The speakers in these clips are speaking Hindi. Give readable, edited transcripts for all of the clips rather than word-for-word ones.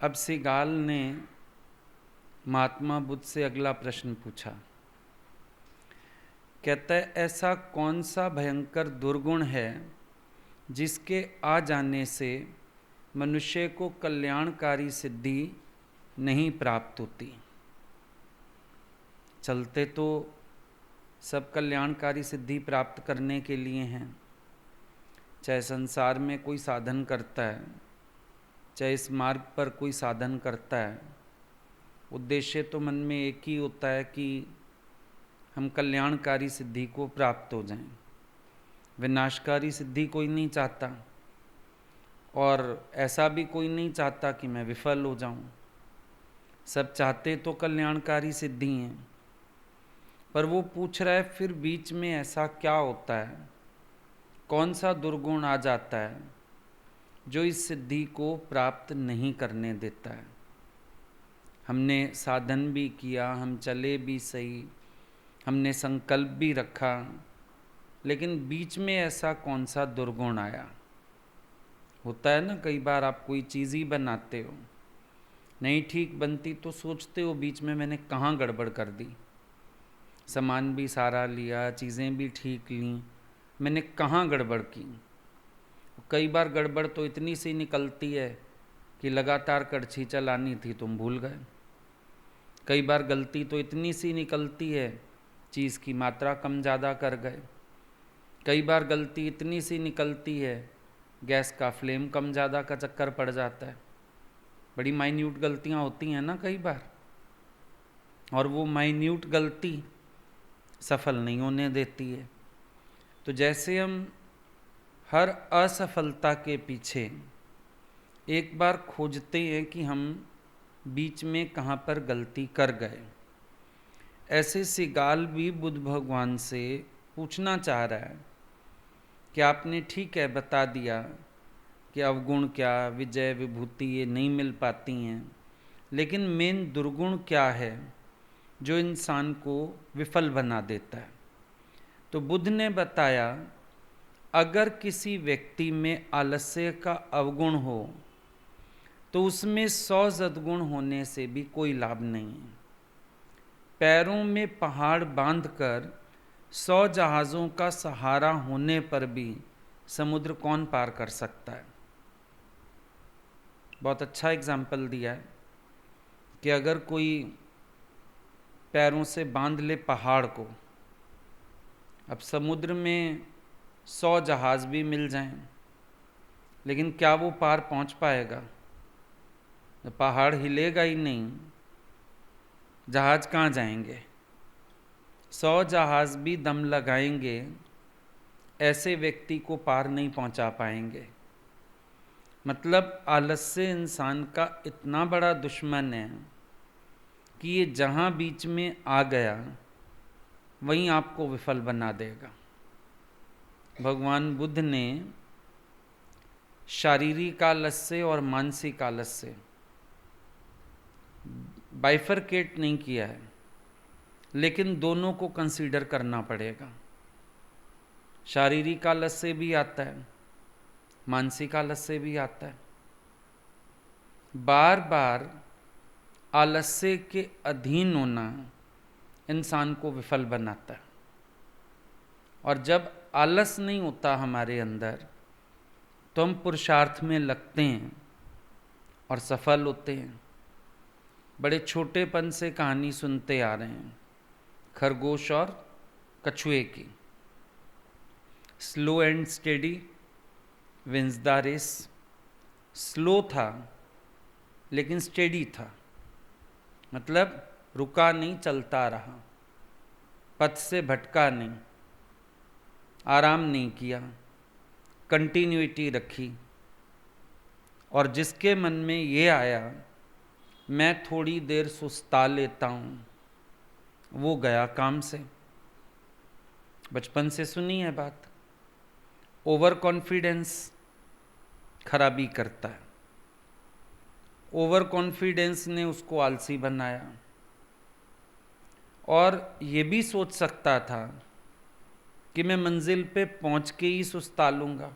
अब सिगाल ने महात्मा बुद्ध से अगला प्रश्न पूछा। कहता है, ऐसा कौन सा भयंकर दुर्गुण है जिसके आ जाने से मनुष्य को कल्याणकारी सिद्धि नहीं प्राप्त होती। चलते तो सब कल्याणकारी सिद्धि प्राप्त करने के लिए हैं। चाहे संसार में कोई साधन करता है, चाहे इस मार्ग पर कोई साधन करता है, उद्देश्य तो मन में एक ही होता है कि हम कल्याणकारी सिद्धि को प्राप्त हो जाएं। विनाशकारी सिद्धि कोई नहीं चाहता, और ऐसा भी कोई नहीं चाहता कि मैं विफल हो जाऊं। सब चाहते तो कल्याणकारी सिद्धि हैं। पर वो पूछ रहा है, फिर बीच में ऐसा क्या होता है, कौन सा दुर्गुण आ जाता है जो इस सिद्धि को प्राप्त नहीं करने देता है। हमने साधन भी किया, हम चले भी सही, हमने संकल्प भी रखा, लेकिन बीच में ऐसा कौन सा दुर्गुण आया। होता है ना, कई बार आप कोई चीज़ ही बनाते हो, नहीं ठीक बनती तो सोचते हो बीच में मैंने कहाँ गड़बड़ कर दी। सामान भी सारा लिया, चीज़ें भी ठीक लीं, मैंने कहाँ गड़बड़ की। कई बार गड़बड़ तो इतनी सी निकलती है कि लगातार कड़छी चलानी थी, तुम भूल गए। कई बार गलती तो इतनी सी निकलती है, चीज़ की मात्रा कम ज़्यादा कर गए। कई बार गलती इतनी सी निकलती है, गैस का फ्लेम कम ज़्यादा का चक्कर पड़ जाता है। बड़ी माइन्यूट गलतियाँ होती हैं ना कई बार, और वो माइन्यूट गलती सफल नहीं होने देती है। तो जैसे हम हर असफलता के पीछे एक बार खोजते हैं कि हम बीच में कहाँ पर गलती कर गए, ऐसे सिगाल भी बुद्ध भगवान से पूछना चाह रहा है कि आपने ठीक है बता दिया कि अवगुण क्या, विजय विभूति ये नहीं मिल पाती हैं, लेकिन मेन दुर्गुण क्या है जो इंसान को विफल बना देता है। तो बुद्ध ने बताया, अगर किसी व्यक्ति में आलस्य का अवगुण हो तो उसमें 100 सद्गुण होने से भी कोई लाभ नहीं है। पैरों में पहाड़ बांधकर 100 जहाज़ों का सहारा होने पर भी समुद्र कौन पार कर सकता है। बहुत अच्छा एग्जाम्पल दिया है कि अगर कोई पैरों से बांध ले पहाड़ को, अब समुद्र में 100 जहाज़ भी मिल जाएं, लेकिन क्या वो पार पहुंच पाएगा। पहाड़ हिलेगा ही नहीं, जहाज़ कहाँ जाएंगे। 100 जहाज़ भी दम लगाएंगे, ऐसे व्यक्ति को पार नहीं पहुंचा पाएंगे। मतलब आलस्य इंसान का इतना बड़ा दुश्मन है कि ये जहाँ बीच में आ गया वहीं आपको विफल बना देगा। भगवान बुद्ध ने शारीरिक आलस्य और मानसिक आलस्य बाइफरकेट नहीं किया है, लेकिन दोनों को कंसीडर करना पड़ेगा। शारीरिक आलस्य भी आता है, मानसिक आलस्य भी आता है। बार बार आलस्य के अधीन होना इंसान को विफल बनाता है। और जब आलस नहीं होता हमारे अंदर तो हम पुरुषार्थ में लगते हैं और सफल होते हैं। बड़े छोटेपन से कहानी सुनते आ रहे हैं खरगोश और कछुए की। Slow and steady wins the race. Slow था लेकिन स्टेडी था, मतलब रुका नहीं, चलता रहा, पथ से भटका नहीं, आराम नहीं किया, कंटिन्यूटी रखी। और जिसके मन में ये आया मैं थोड़ी देर सुस्ता लेता हूँ, वो गया काम से। बचपन से सुनी है बात। ओवर कॉन्फिडेंस खराबी करता है। ओवर कॉन्फिडेंस ने उसको आलसी बनाया। और ये भी सोच सकता था कि मैं मंजिल पे पहुंच के ही सुस्ता लूंगा।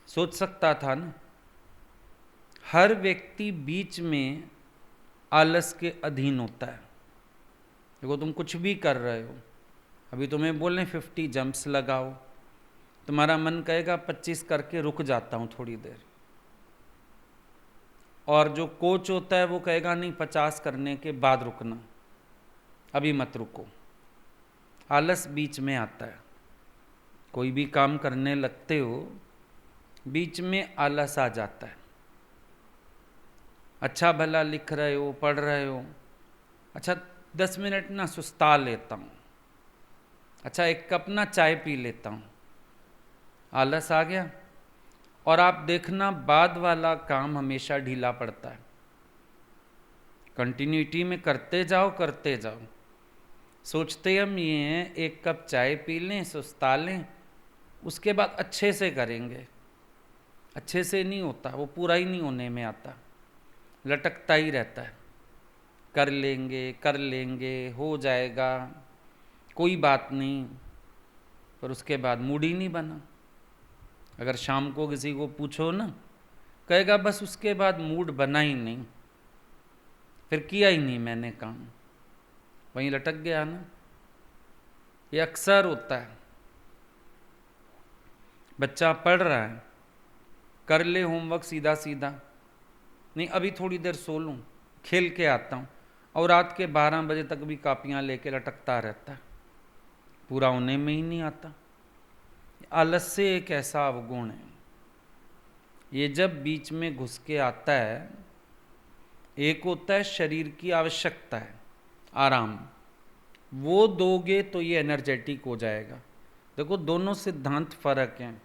सोच सकता था ना। हर व्यक्ति बीच में आलस के अधीन होता है। देखो तुम कुछ भी कर रहे हो, अभी तुम्हें बोलें 50 जंप्स लगाओ, तुम्हारा मन कहेगा 25 करके रुक जाता हूँ थोड़ी देर, और जो कोच होता है वो कहेगा नहीं 50 करने के बाद रुकना, अभी मत रुको। आलस बीच में आता है। कोई भी काम करने लगते हो, बीच में आलस आ जाता है। अच्छा भला लिख रहे हो, पढ़ रहे हो, अच्छा 10 मिनट ना सुस्ता लेता हूँ, अच्छा एक कप ना चाय पी लेता हूँ, आलस आ गया। और आप देखना बाद वाला काम हमेशा ढीला पड़ता है। कंटिन्यूटी में करते जाओ करते जाओ, सोचते हम ये हैं एक कप चाय पी लें, सुस्ता लें, उसके बाद अच्छे से करेंगे। अच्छे से नहीं होता, वो पूरा ही नहीं होने में आता, लटकता ही रहता है। कर लेंगे, हो जाएगा, कोई बात नहीं, पर उसके बाद मूड ही नहीं बना। अगर शाम को किसी को पूछो ना, कहेगा बस उसके बाद मूड बना ही नहीं, फिर किया ही नहीं मैंने काम, वहीं लटक गया ना। ये अक्सर होता है। बच्चा पढ़ रहा है, कर ले होमवर्क सीधा सीधा, नहीं अभी थोड़ी देर सो लूँ, खेल के आता हूँ, और रात के 12 बजे तक भी कापियाँ लेके लटकता रहता है, पूरा होने में ही नहीं आता। आलस्य एक ऐसा अवगुण है, ये जब बीच में घुस के आता है, एक होता है शरीर की आवश्यकता है आराम, वो दोगे तो ये एनर्जेटिक हो जाएगा। देखो दोनों सिद्धांत फर्क हैं।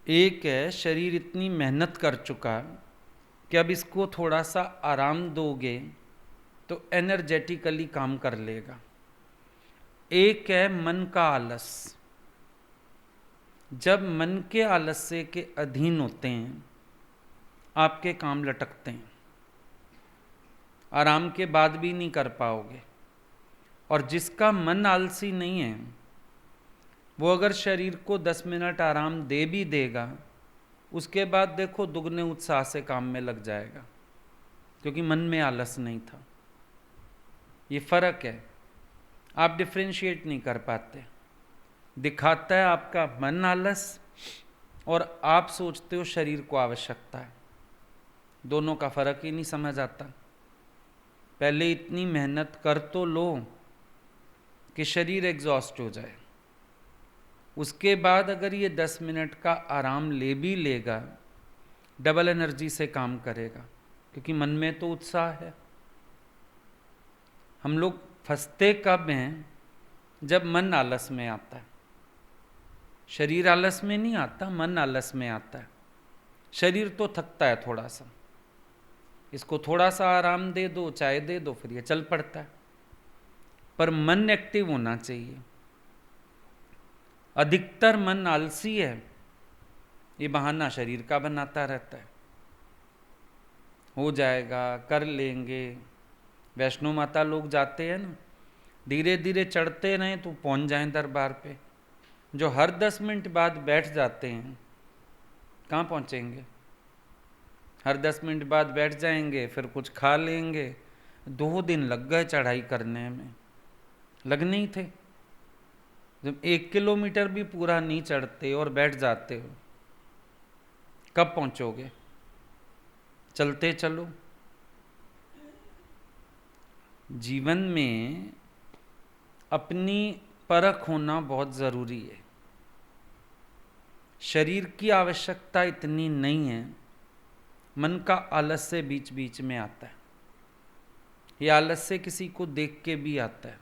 एक है शरीर इतनी मेहनत कर चुका कि अब इसको थोड़ा सा आराम दोगे तो एनर्जेटिकली काम कर लेगा। एक है मन का आलस। जब मन के आलस्य के अधीन होते हैं, आपके काम लटकते हैं, आराम के बाद भी नहीं कर पाओगे। और जिसका मन आलसी नहीं है, वो अगर शरीर को 10 मिनट आराम दे भी देगा, उसके बाद देखो दुगने उत्साह से काम में लग जाएगा, क्योंकि मन में आलस नहीं था। ये फर्क है, आप डिफ्रेंशिएट नहीं कर पाते। दिखाता है आपका मन आलस, और आप सोचते हो शरीर को आवश्यकता है। दोनों का फर्क ही नहीं समझ आता। पहले इतनी मेहनत कर तो लो कि शरीर एग्जॉस्ट हो जाए, उसके बाद अगर ये 10 मिनट का आराम ले भी लेगा, डबल एनर्जी से काम करेगा, क्योंकि मन में तो उत्साह है। हम लोग फंसते कब हैं? जब मन आलस में आता है। शरीर आलस में नहीं आता, मन आलस में आता है। शरीर तो थकता है थोड़ा सा, इसको थोड़ा सा आराम दे दो, चाय दे दो, फिर ये चल पड़ता है। पर मन एक्टिव होना चाहिए। अधिकतर मन आलसी है, ये बहाना शरीर का बनाता रहता है। हो जाएगा, कर लेंगे। वैष्णो माता लोग जाते हैं ना, धीरे धीरे चढ़ते रहें तो पहुंच जाएं दरबार पे। जो हर 10 मिनट बाद बैठ जाते हैं, कहाँ पहुंचेंगे? हर 10 मिनट बाद बैठ जाएंगे, फिर कुछ खा लेंगे। 2 दिन लग गए चढ़ाई करने में, लगने ही थे। जब 1 किलोमीटर भी पूरा नहीं चढ़ते और बैठ जाते हो, कब पहुंचोगे? चलते चलो। जीवन में अपनी परख होना बहुत ज़रूरी है। शरीर की आवश्यकता इतनी नहीं है, मन का आलस्य बीच बीच में आता है। ये आलस्य किसी को देख के भी आता है,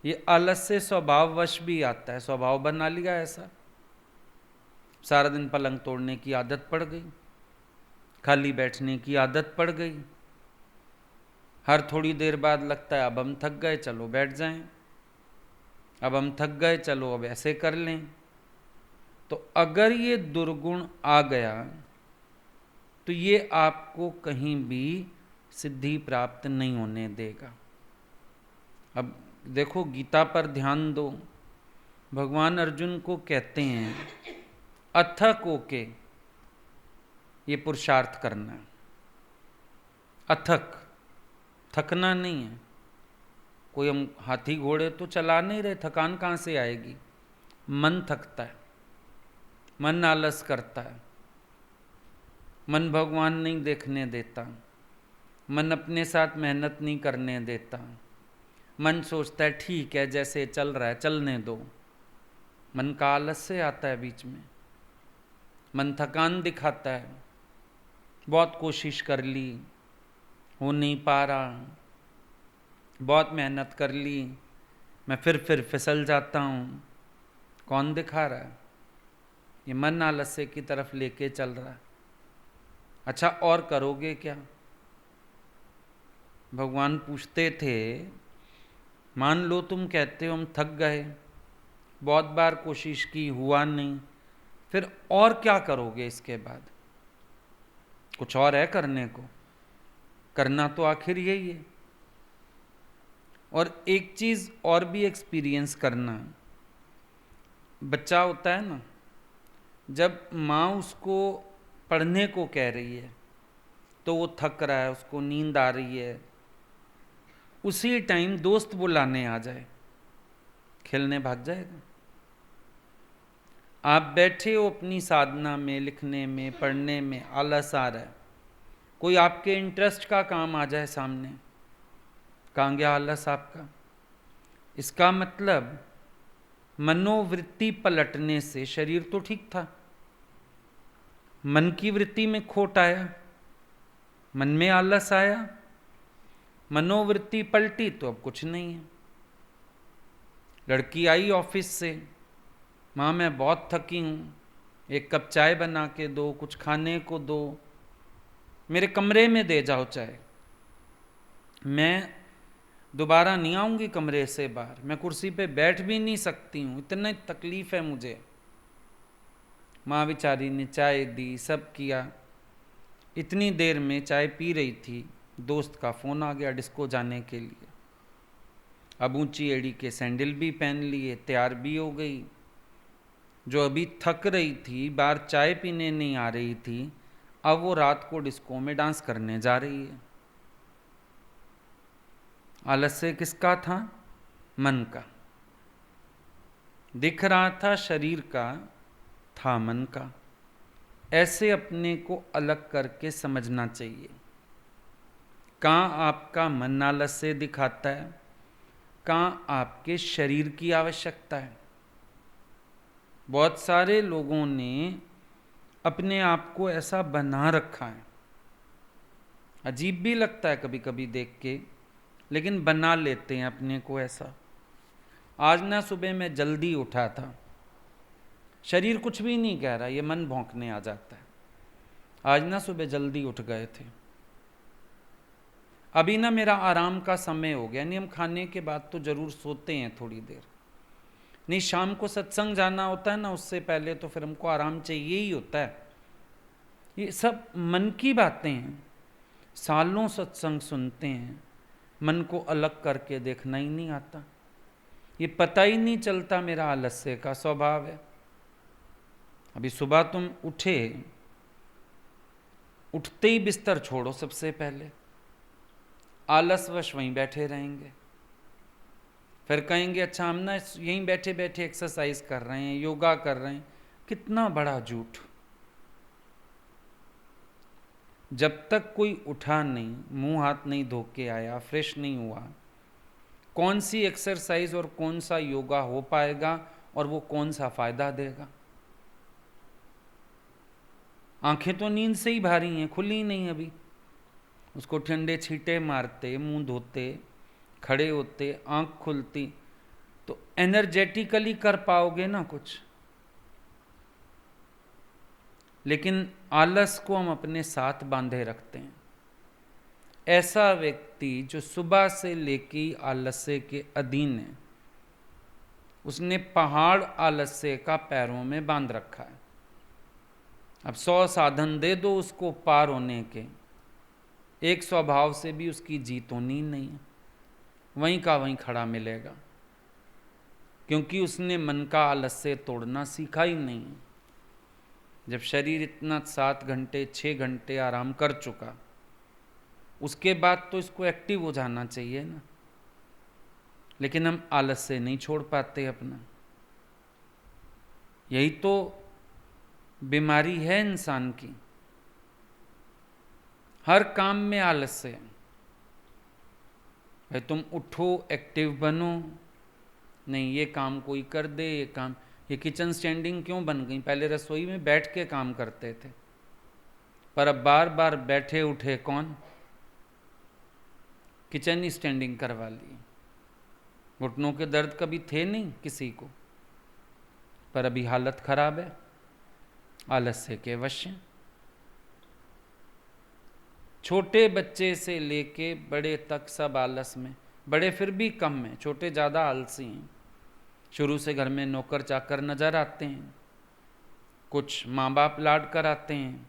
ये आलस्य स्वभाववश भी आता है। स्वभाव बना लिया ऐसा, सारा दिन पलंग तोड़ने की आदत पड़ गई, खाली बैठने की आदत पड़ गई। हर थोड़ी देर बाद लगता है अब हम थक गए, चलो बैठ जाएं। अब हम थक गए, चलो अब ऐसे कर लें। तो अगर ये दुर्गुण आ गया तो ये आपको कहीं भी सिद्धि प्राप्त नहीं होने देगा। अब देखो गीता पर ध्यान दो। भगवान अर्जुन को कहते हैं अथक होके ये पुरुषार्थ करना है, अथक, थकना नहीं है। कोई हम हाथी घोड़े तो चला नहीं रहे, थकान कहाँ से आएगी? मन थकता है, मन आलस करता है, मन भगवान नहीं देखने देता, मन अपने साथ मेहनत नहीं करने देता, मन सोचता है ठीक है जैसे चल रहा है चलने दो। मन का आलस्य आता है बीच में, मन थकान दिखाता है, बहुत कोशिश कर ली, हो नहीं पा रहा, बहुत मेहनत कर ली, मैं फिर फिसल जाता हूँ। कौन दिखा रहा है? ये मन आलस्य की तरफ लेके चल रहा है। अच्छा, और करोगे क्या? भगवान पूछते थे, मान लो तुम कहते हो हम थक गए, बहुत बार कोशिश की, हुआ नहीं, फिर और क्या करोगे इसके बाद? कुछ और है करने को? करना तो आखिर यही है। और एक चीज और भी एक्सपीरियंस करना, बच्चा होता है ना, जब माँ उसको पढ़ने को कह रही है तो वो थक रहा है, उसको नींद आ रही है, उसी टाइम दोस्त बुलाने आ जाए, खेलने भाग जाएगा? आप बैठे हो अपनी साधना में, लिखने में, पढ़ने में, आलस आ रहा है, कोई आपके इंटरेस्ट का काम आ जाए सामने, कहाँ गया आलस आपका? इसका मतलब मनोवृत्ति पलटने से शरीर तो ठीक था, मन की वृत्ति में खोट आया, मन में आलस आया, मनोवृत्ति पलटी तो अब कुछ नहीं है। लड़की आई ऑफिस से, माँ मैं बहुत थकी हूँ, एक कप चाय बना के दो, कुछ खाने को दो, मेरे कमरे में दे जाओ चाय, मैं दोबारा नहीं आऊँगी कमरे से बाहर, मैं कुर्सी पे बैठ भी नहीं सकती हूँ, इतनी तकलीफ़ है मुझे। माँ बेचारी ने चाय दी, सब किया। इतनी देर में चाय पी रही थी, दोस्त का फ़ोन आ गया डिस्को जाने के लिए। अब ऊंची एड़ी के सैंडल भी पहन लिए, तैयार भी हो गई। जो अभी थक रही थी, बाहर चाय पीने नहीं आ रही थी, अब वो रात को डिस्को में डांस करने जा रही है। आलस्य किसका था? मन का। दिख रहा था शरीर का, था मन का। ऐसे अपने को अलग करके समझना चाहिए। कहाँ आपका मन आलस्य दिखाता है, कहाँ आपके शरीर की आवश्यकता है। बहुत सारे लोगों ने अपने आप को ऐसा बना रखा है, अजीब भी लगता है कभी कभी देख के, लेकिन बना लेते हैं अपने को ऐसा। आज ना सुबह मैं जल्दी उठा था, शरीर कुछ भी नहीं कह रहा, ये मन भौंकने आ जाता है। आज ना सुबह जल्दी उठ गए थे, अभी ना मेरा आराम का समय हो गया, नहीं हम खाने के बाद तो जरूर सोते हैं थोड़ी देर, नहीं शाम को सत्संग जाना होता है ना, उससे पहले तो फिर हमको आराम चाहिए ही होता है। ये सब मन की बातें हैं। सालों सत्संग सुनते हैं, मन को अलग करके देखना ही नहीं आता, ये पता ही नहीं चलता मेरा आलस्य का स्वभाव है। अभी सुबह तुम उठे, उठते ही बिस्तर छोड़ो, सबसे पहले आलसवश वहीं बैठे रहेंगे, फिर कहेंगे अच्छा हम ना यहीं बैठे बैठे एक्सरसाइज कर रहे हैं, योगा कर रहे हैं। कितना बड़ा झूठ। जब तक कोई उठा नहीं, मुंह हाथ नहीं धो के आया, फ्रेश नहीं हुआ, कौन सी एक्सरसाइज और कौन सा योगा हो पाएगा और वो कौन सा फायदा देगा? आंखें तो नींद से ही भारी हैं, खुली नहीं अभी, उसको ठंडे छींटे मारते, मुंह धोते, खड़े होते, आंख खुलती तो एनर्जेटिकली कर पाओगे ना कुछ। लेकिन आलस को हम अपने साथ बांधे रखते हैं। ऐसा व्यक्ति जो सुबह से लेके आलस्य के अधीन है, उसने पहाड़ आलस्य का पैरों में बांध रखा है। अब 100 साधन दे दो उसको पार होने के, एक स्वभाव से भी उसकी जीत होनी नहीं है, वहीं का वहीं खड़ा मिलेगा, क्योंकि उसने मन का आलस्य तोड़ना सीखा ही नहीं है। जब शरीर इतना 7 घंटे 6 घंटे आराम कर चुका, उसके बाद तो इसको एक्टिव हो जाना चाहिए ना। लेकिन हम आलस से नहीं छोड़ पाते अपना। यही तो बीमारी है इंसान की, हर काम में आलस्य। भाई तुम उठो, एक्टिव बनो, नहीं ये काम कोई कर दे, ये काम, ये किचन स्टैंडिंग क्यों बन गई? पहले रसोई में बैठ के काम करते थे, पर अब बार बार बैठे उठे कौन? किचन ही स्टैंडिंग करवा ली। घुटनों के दर्द कभी थे नहीं किसी को, पर अभी हालत खराब है, आलस्य के वश हैं। छोटे बच्चे से लेके बड़े तक सब आलस में। बड़े फिर भी कम हैं, छोटे ज़्यादा आलसी हैं। शुरू से घर में नौकर चाकर नजर आते हैं, कुछ माँ बाप लाड कराते हैं।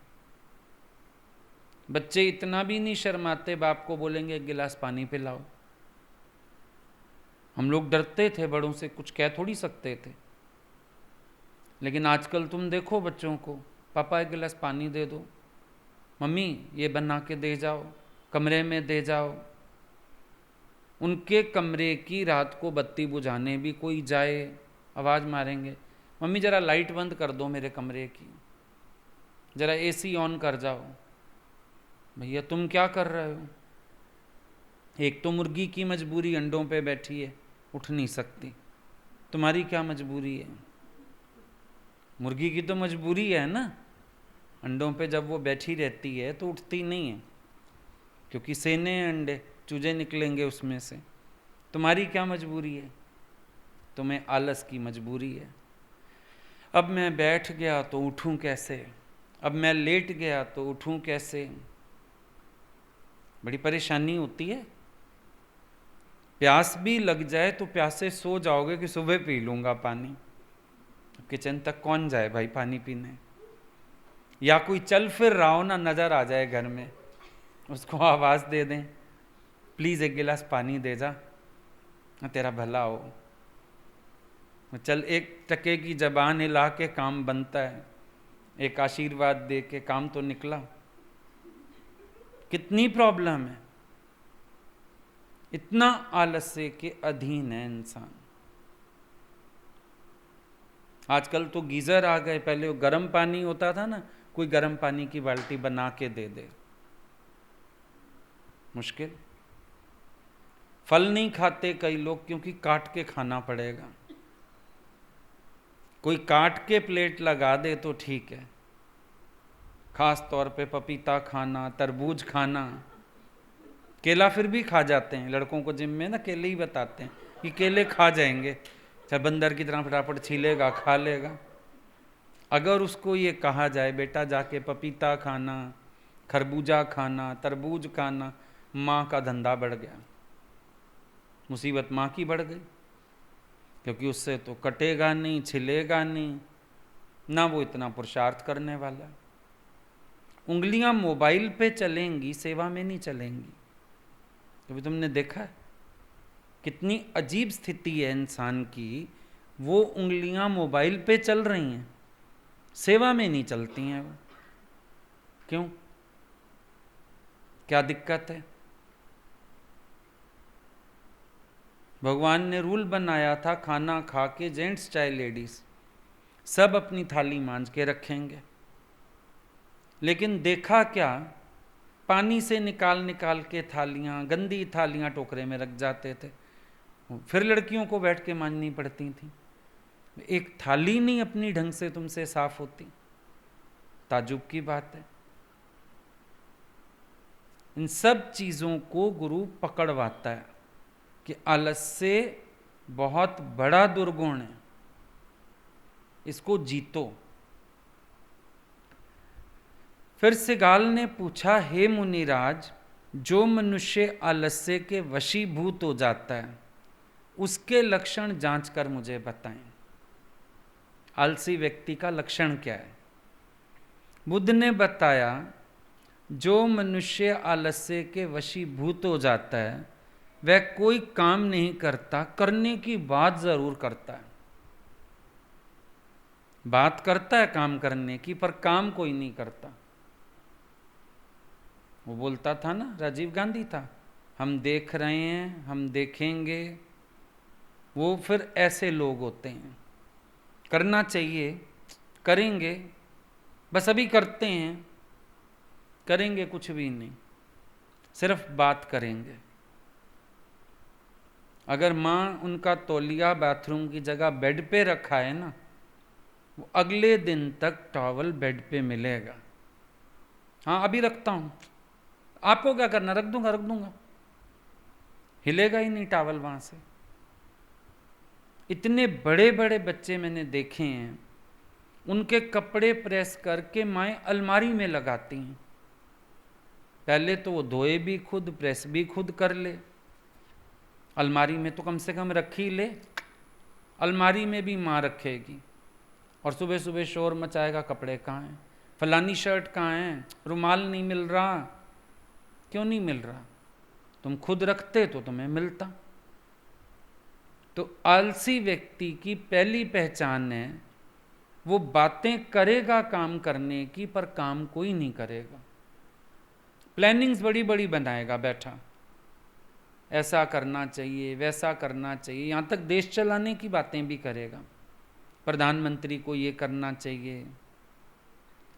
बच्चे इतना भी नहीं शर्माते, बाप को बोलेंगे एक गिलास पानी पिलाओ। हम लोग डरते थे बड़ों से, कुछ कह थोड़ी सकते थे। लेकिन आजकल तुम देखो बच्चों को, पापा एक गिलास पानी दे दो, मम्मी ये बना के दे जाओ, कमरे में दे जाओ। उनके कमरे की रात को बत्ती बुझाने भी कोई जाए, आवाज़ मारेंगे, मम्मी ज़रा लाइट बंद कर दो मेरे कमरे की, ज़रा एसी ऑन कर जाओ। भैया तुम क्या कर रहे हो? एक तो मुर्गी की मजबूरी, अंडों पे बैठी है, उठ नहीं सकती, तुम्हारी क्या मजबूरी है? मुर्गी की तो मजबूरी है ना, अंडों पे जब वो बैठी रहती है तो उठती नहीं है, क्योंकि सेने हैं अंडे, चूजे निकलेंगे उसमें से। तुम्हारी क्या मजबूरी है? तुम्हें आलस की मजबूरी है। अब मैं बैठ गया तो उठूं कैसे, अब मैं लेट गया तो उठूं कैसे? बड़ी परेशानी होती है। प्यास भी लग जाए तो प्यासे सो जाओगे कि सुबह पी लूँगा पानी। किचन तक कौन जाए भाई पानी पीने? या कोई चल फिर रहा हो ना, नज़र आ जाए घर में, उसको आवाज़ दे दें, प्लीज़ एक गिलास पानी दे जा, तेरा भला हो। चल एक टके की जबान हिला के काम बनता है, एक आशीर्वाद दे के काम तो निकला। कितनी प्रॉब्लम है, इतना आलस्य के अधीन है इंसान। आजकल तो गीज़र आ गए, पहले वो गर्म पानी होता था ना, कोई गर्म पानी की बाल्टी बना के दे दे, मुश्किल। फल नहीं खाते कई लोग क्योंकि काट के खाना पड़ेगा। कोई काट के प्लेट लगा दे तो ठीक है, खास तौर पे पपीता खाना, तरबूज खाना। केला फिर भी खा जाते हैं, लड़कों को जिम में ना केले ही बताते हैं कि केले खा जाएंगे, चाहे बंदर की तरह फटाफट छीलेगा, खा लेगा। अगर उसको ये कहा जाए बेटा जाके पपीता खाना, खरबूजा खाना, तरबूज खाना, माँ का धंधा बढ़ गया, मुसीबत माँ की बढ़ गई, क्योंकि उससे तो कटेगा नहीं, छिलेगा नहीं, ना वो इतना पुरुषार्थ करने वाला। उंगलियां मोबाइल पे चलेंगी, सेवा में नहीं चलेंगी। कभी तुमने देखा है? कितनी अजीब स्थिति है इंसान की, वो उंगलियां मोबाइल पे चल रही हैं, सेवा में नहीं चलती हैं वो। क्यों? क्या दिक्कत है? भगवान ने रूल बनाया था, खाना खा के जेंट्स चाहे लेडीज सब अपनी थाली मांज के रखेंगे। लेकिन देखा क्या, पानी से निकाल निकाल के थालियाँ, गंदी थालियाँ टोकरे में रख जाते थे, फिर लड़कियों को बैठ के मांजनी पड़ती थी। एक थाली नहीं अपनी ढंग से तुमसे साफ होती, ताजुब की बात है। इन सब चीज़ों को गुरु पकड़वाता है कि आलस्य बहुत बड़ा दुर्गुण है, इसको जीतो। फिर सिगाल ने पूछा, हे मुनिराज, जो मनुष्य आलस्य के वशीभूत हो जाता है उसके लक्षण जांच कर मुझे बताएं। आलसी व्यक्ति का लक्षण क्या है? बुद्ध ने बताया, जो मनुष्य आलस्य के वशीभूत हो जाता है वह कोई काम नहीं करता, करने की बात जरूर करता है। बात करता है काम करने की, पर काम कोई नहीं करता। वो बोलता था ना, राजीव गांधी था, हम देख रहे हैं, हम देखेंगे। वो फिर ऐसे लोग होते हैं। करना चाहिए, करेंगे, बस अभी करते हैं, करेंगे कुछ भी नहीं, सिर्फ बात करेंगे। अगर माँ उनका तौलिया बाथरूम की जगह बेड पे रखा है ना, वो अगले दिन तक टॉवल बेड पे मिलेगा। हाँ अभी रखता हूँ, आपको क्या करना, रख दूंगा रख दूंगा, हिलेगा ही नहीं टॉवल वहां से। इतने बड़े बड़े बच्चे मैंने देखे हैं, उनके कपड़े प्रेस करके माएँ अलमारी में लगाती हैं। पहले तो वो धोए भी खुद, प्रेस भी खुद कर ले, अलमारी में तो कम से कम रख ही ले। अलमारी में भी माँ रखेगी, और सुबह सुबह शोर मचाएगा, कपड़े कहाँ हैं, फलानी शर्ट कहाँ है, रुमाल नहीं मिल रहा। क्यों नहीं मिल रहा? तुम खुद रखते तो तुम्हें मिलता। तो आलसी व्यक्ति की पहली पहचान है, वो बातें करेगा काम करने की, पर काम कोई नहीं करेगा। प्लानिंग्स बड़ी बड़ी बनाएगा बैठा, ऐसा करना चाहिए, वैसा करना चाहिए, यहाँ तक देश चलाने की बातें भी करेगा। प्रधानमंत्री को ये करना चाहिए,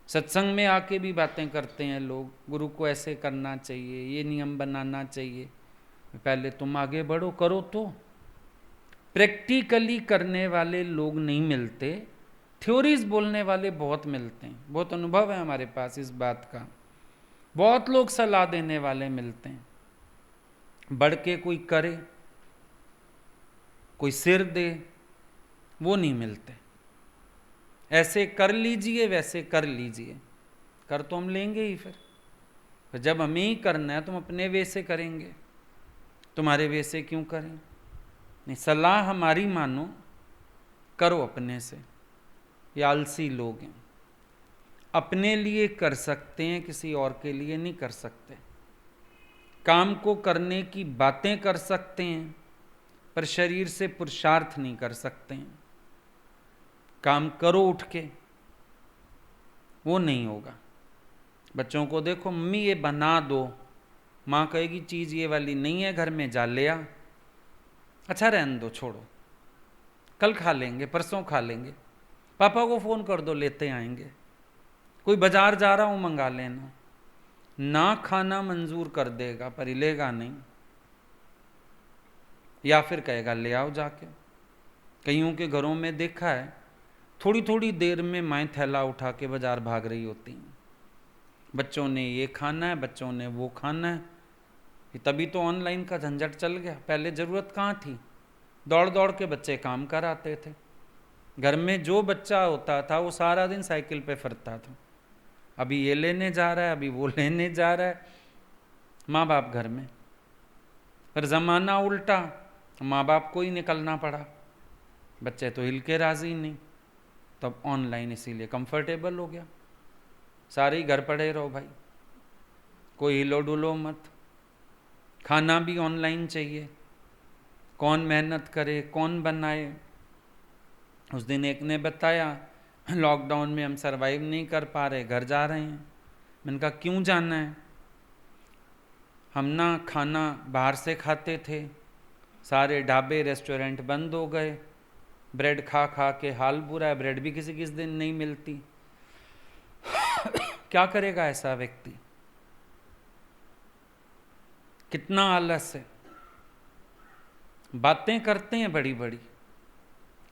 सत्संग में आके भी बातें करते हैं लोग, गुरु को ऐसे करना चाहिए, ये नियम बनाना चाहिए। पहले तुम आगे बढ़ो, करो तो। प्रैक्टिकली करने वाले लोग नहीं मिलते, थ्योरीज बोलने वाले बहुत मिलते हैं। बहुत अनुभव है हमारे पास इस बात का। बहुत लोग सलाह देने वाले मिलते हैं, बढ़ के कोई करे, कोई सिर दे, वो नहीं मिलते। ऐसे कर लीजिए, वैसे कर लीजिए, कर तो हम लेंगे ही। फिर जब हमें ही करना है, तुम अपने वे से करेंगे, तुम्हारे वे से क्यों करें? नहीं, सलाह हमारी मानो, करो अपने से। ये आलसी लोग हैं, अपने लिए कर सकते हैं, किसी और के लिए नहीं कर सकते। काम को करने की बातें कर सकते हैं, पर शरीर से पुरुषार्थ नहीं कर सकते हैं। काम करो उठ के, वो नहीं होगा। बच्चों को देखो, मम्मी ये बना दो, माँ कहेगी चीज़ ये वाली नहीं है घर में, जा ले आ। अच्छा रहने दो, छोड़ो, कल खा लेंगे, परसों खा लेंगे, पापा को फ़ोन कर दो लेते आएंगे। कोई बाजार जा रहा हूँ मंगा लेना। ना खाना मंजूर कर देगा, पर हिलेगा नहीं, या फिर कहेगा ले आओ जाके। कईयों के घरों में देखा है, थोड़ी थोड़ी देर में माएँ थैला उठा के बाजार भाग रही होती हैं। बच्चों ने ये खाना है, बच्चों ने वो खाना है। तभी तो ऑनलाइन का झंझट चल गया। पहले ज़रूरत कहाँ थी, दौड़ दौड़ के बच्चे काम कराते थे। घर में जो बच्चा होता था वो सारा दिन साइकिल पे फिरता था, अभी ये लेने जा रहा है, अभी वो लेने जा रहा है, माँ बाप घर में। पर ज़माना उल्टा, माँ बाप को ही निकलना पड़ा, बच्चे तो हिल के राजी नहीं। तब ऑनलाइन इसीलिए कंफर्टेबल हो गया, सारे ही घर पड़े रहो भाई, कोई हिलो डुलो मत। खाना भी ऑनलाइन चाहिए, कौन मेहनत करे, कौन बनाए। उस दिन एक ने बताया, लॉकडाउन में हम सरवाइव नहीं कर पा रहे, घर जा रहे हैं। मैंने कहा क्यों जाना है? हम ना खाना बाहर से खाते थे, सारे ढाबे रेस्टोरेंट बंद हो गए, ब्रेड खा खा के हाल बुरा है, ब्रेड भी किसी किस दिन नहीं मिलती। क्या करेगा ऐसा व्यक्ति? कितना आलस है, बातें करते हैं बड़ी बड़ी,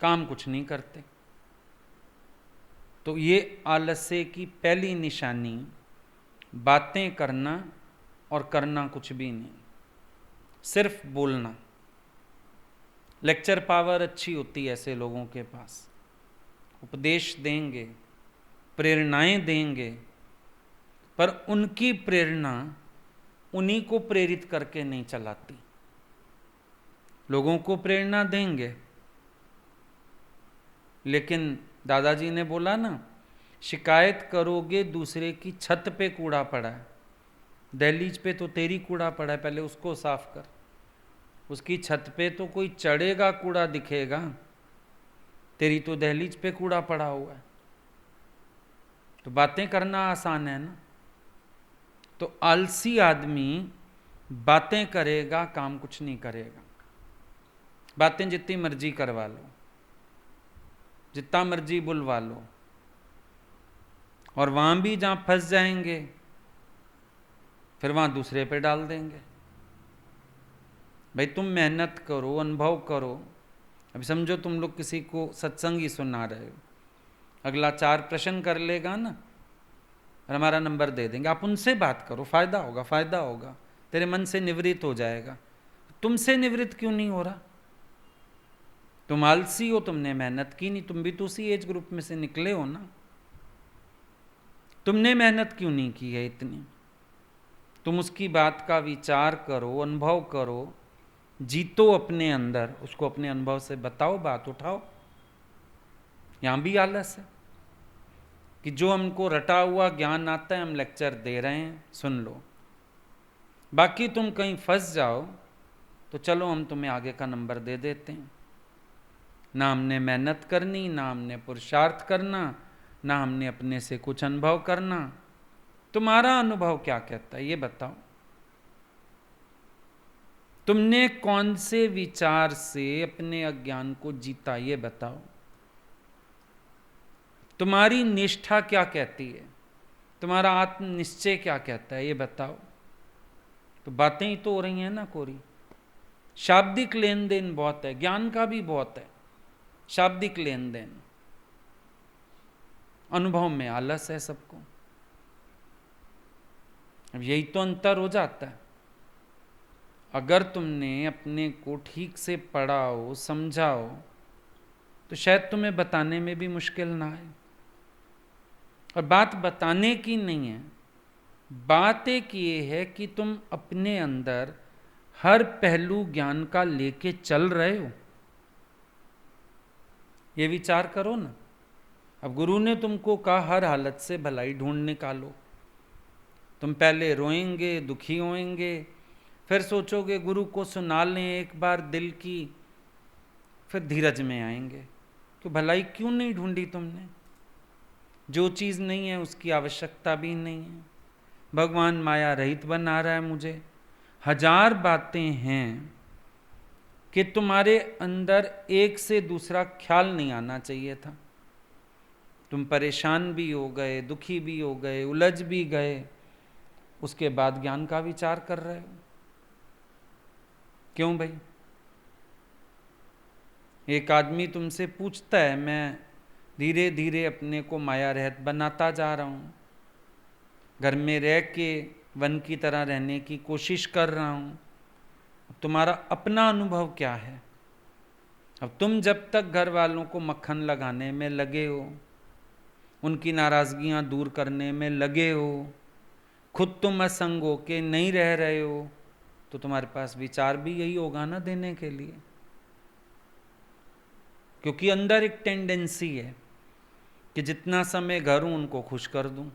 काम कुछ नहीं करते। तो ये आलस्य की पहली निशानी, बातें करना और करना कुछ भी नहीं, सिर्फ बोलना। लेक्चर पावर अच्छी होती है ऐसे लोगों के पास, उपदेश देंगे, प्रेरणाएं देंगे, पर उनकी प्रेरणा उन्हीं को प्रेरित करके नहीं चलाती। लोगों को प्रेरणा देंगे, लेकिन दादाजी ने बोला ना, शिकायत करोगे दूसरे की छत पे कूड़ा पड़ा है, दहलीज पे तो तेरी कूड़ा पड़ा है, पहले उसको साफ कर। उसकी छत पे तो कोई चढ़ेगा, कूड़ा दिखेगा, तेरी तो दहलीज पे कूड़ा पड़ा हुआ है। तो बातें करना आसान है ना। तो आलसी आदमी बातें करेगा, काम कुछ नहीं करेगा। बातें जितनी मर्जी करवा लो, जितना मर्जी बुलवा लो, और वहां भी जहां फंस जाएंगे फिर वहां दूसरे पे डाल देंगे। भाई तुम मेहनत करो, अनुभव करो। अभी समझो तुम लोग किसी को सत्संग ही सुना रहे हो, अगला 4 प्रश्न कर लेगा ना और हमारा नंबर दे देंगे, आप उनसे बात करो, फायदा होगा, फायदा होगा, तेरे मन से निवृत्त हो जाएगा। तुमसे निवृत्त क्यों नहीं हो रहा? तुम आलसी हो, तुमने मेहनत की नहीं, तुम भी तो उसी एज ग्रुप में से निकले हो ना। तुमने मेहनत क्यों नहीं की है इतनी? तुम उसकी बात का विचार करो, अनुभव करो, जीतो अपने अंदर, उसको अपने अनुभव से बताओ, बात उठाओ। यहां भी आलस है कि जो हमको रटा हुआ ज्ञान आता है हम लेक्चर दे रहे हैं, सुन लो, बाकी तुम कहीं फंस जाओ तो चलो हम तुम्हें आगे का नंबर दे देते हैं। ना हमने मेहनत करनी, ना हमने पुरुषार्थ करना, ना हमने अपने से कुछ अनुभव करना। तुम्हारा अनुभव क्या कहता है ये बताओ। तुमने कौन से विचार से अपने अज्ञान को जीता ये बताओ। तुम्हारी निष्ठा क्या कहती है, तुम्हारा आत्मनिश्चय क्या कहता है ये बताओ। तो बातें ही तो हो रही हैं ना कोरी। शाब्दिक लेन देन बहुत है, ज्ञान का भी बहुत है, शाब्दिक लेन देन। अनुभव में आलस है सबको। अब यही तो अंतर हो जाता है। अगर तुमने अपने को ठीक से पढ़ाओ, समझाओ, तो शायद तुम्हें बताने में भी मुश्किल ना आए। और बात बताने की नहीं है, बात एक ये है कि तुम अपने अंदर हर पहलू ज्ञान का लेके चल रहे हो, ये विचार करो ना। अब गुरु ने तुमको कहा हर हालत से भलाई ढूंढ निकालो। तुम पहले रोएंगे, दुखी होएंगे, फिर सोचोगे गुरु को सुना लें एक बार दिल की, फिर धीरज में आएंगे कि भलाई क्यों नहीं ढूंढी तुमने। जो चीज़ नहीं है उसकी आवश्यकता भी नहीं है। भगवान माया रहित बना रहा है मुझे। 1000 बातें हैं कि तुम्हारे अंदर एक से दूसरा ख्याल नहीं आना चाहिए था। तुम परेशान भी हो गए, दुखी भी हो गए, उलझ भी गए, उसके बाद ज्ञान का विचार कर रहे हो। क्यों भाई? एक आदमी तुमसे पूछता है, मैं धीरे धीरे अपने को माया रहित बनाता जा रहा हूँ, घर में रह के वन की तरह रहने की कोशिश कर रहा हूँ, तुम्हारा अपना अनुभव क्या है? अब तुम जब तक घर वालों को मक्खन लगाने में लगे हो, उनकी नाराज़गियाँ दूर करने में लगे हो, खुद तुम असंग हो के नहीं रह रहे हो, तो तुम्हारे पास विचार भी यही होगा ना देने के लिए। क्योंकि अंदर एक टेंडेंसी है कि जितना समय घर हूँ उनको खुश कर दूँ,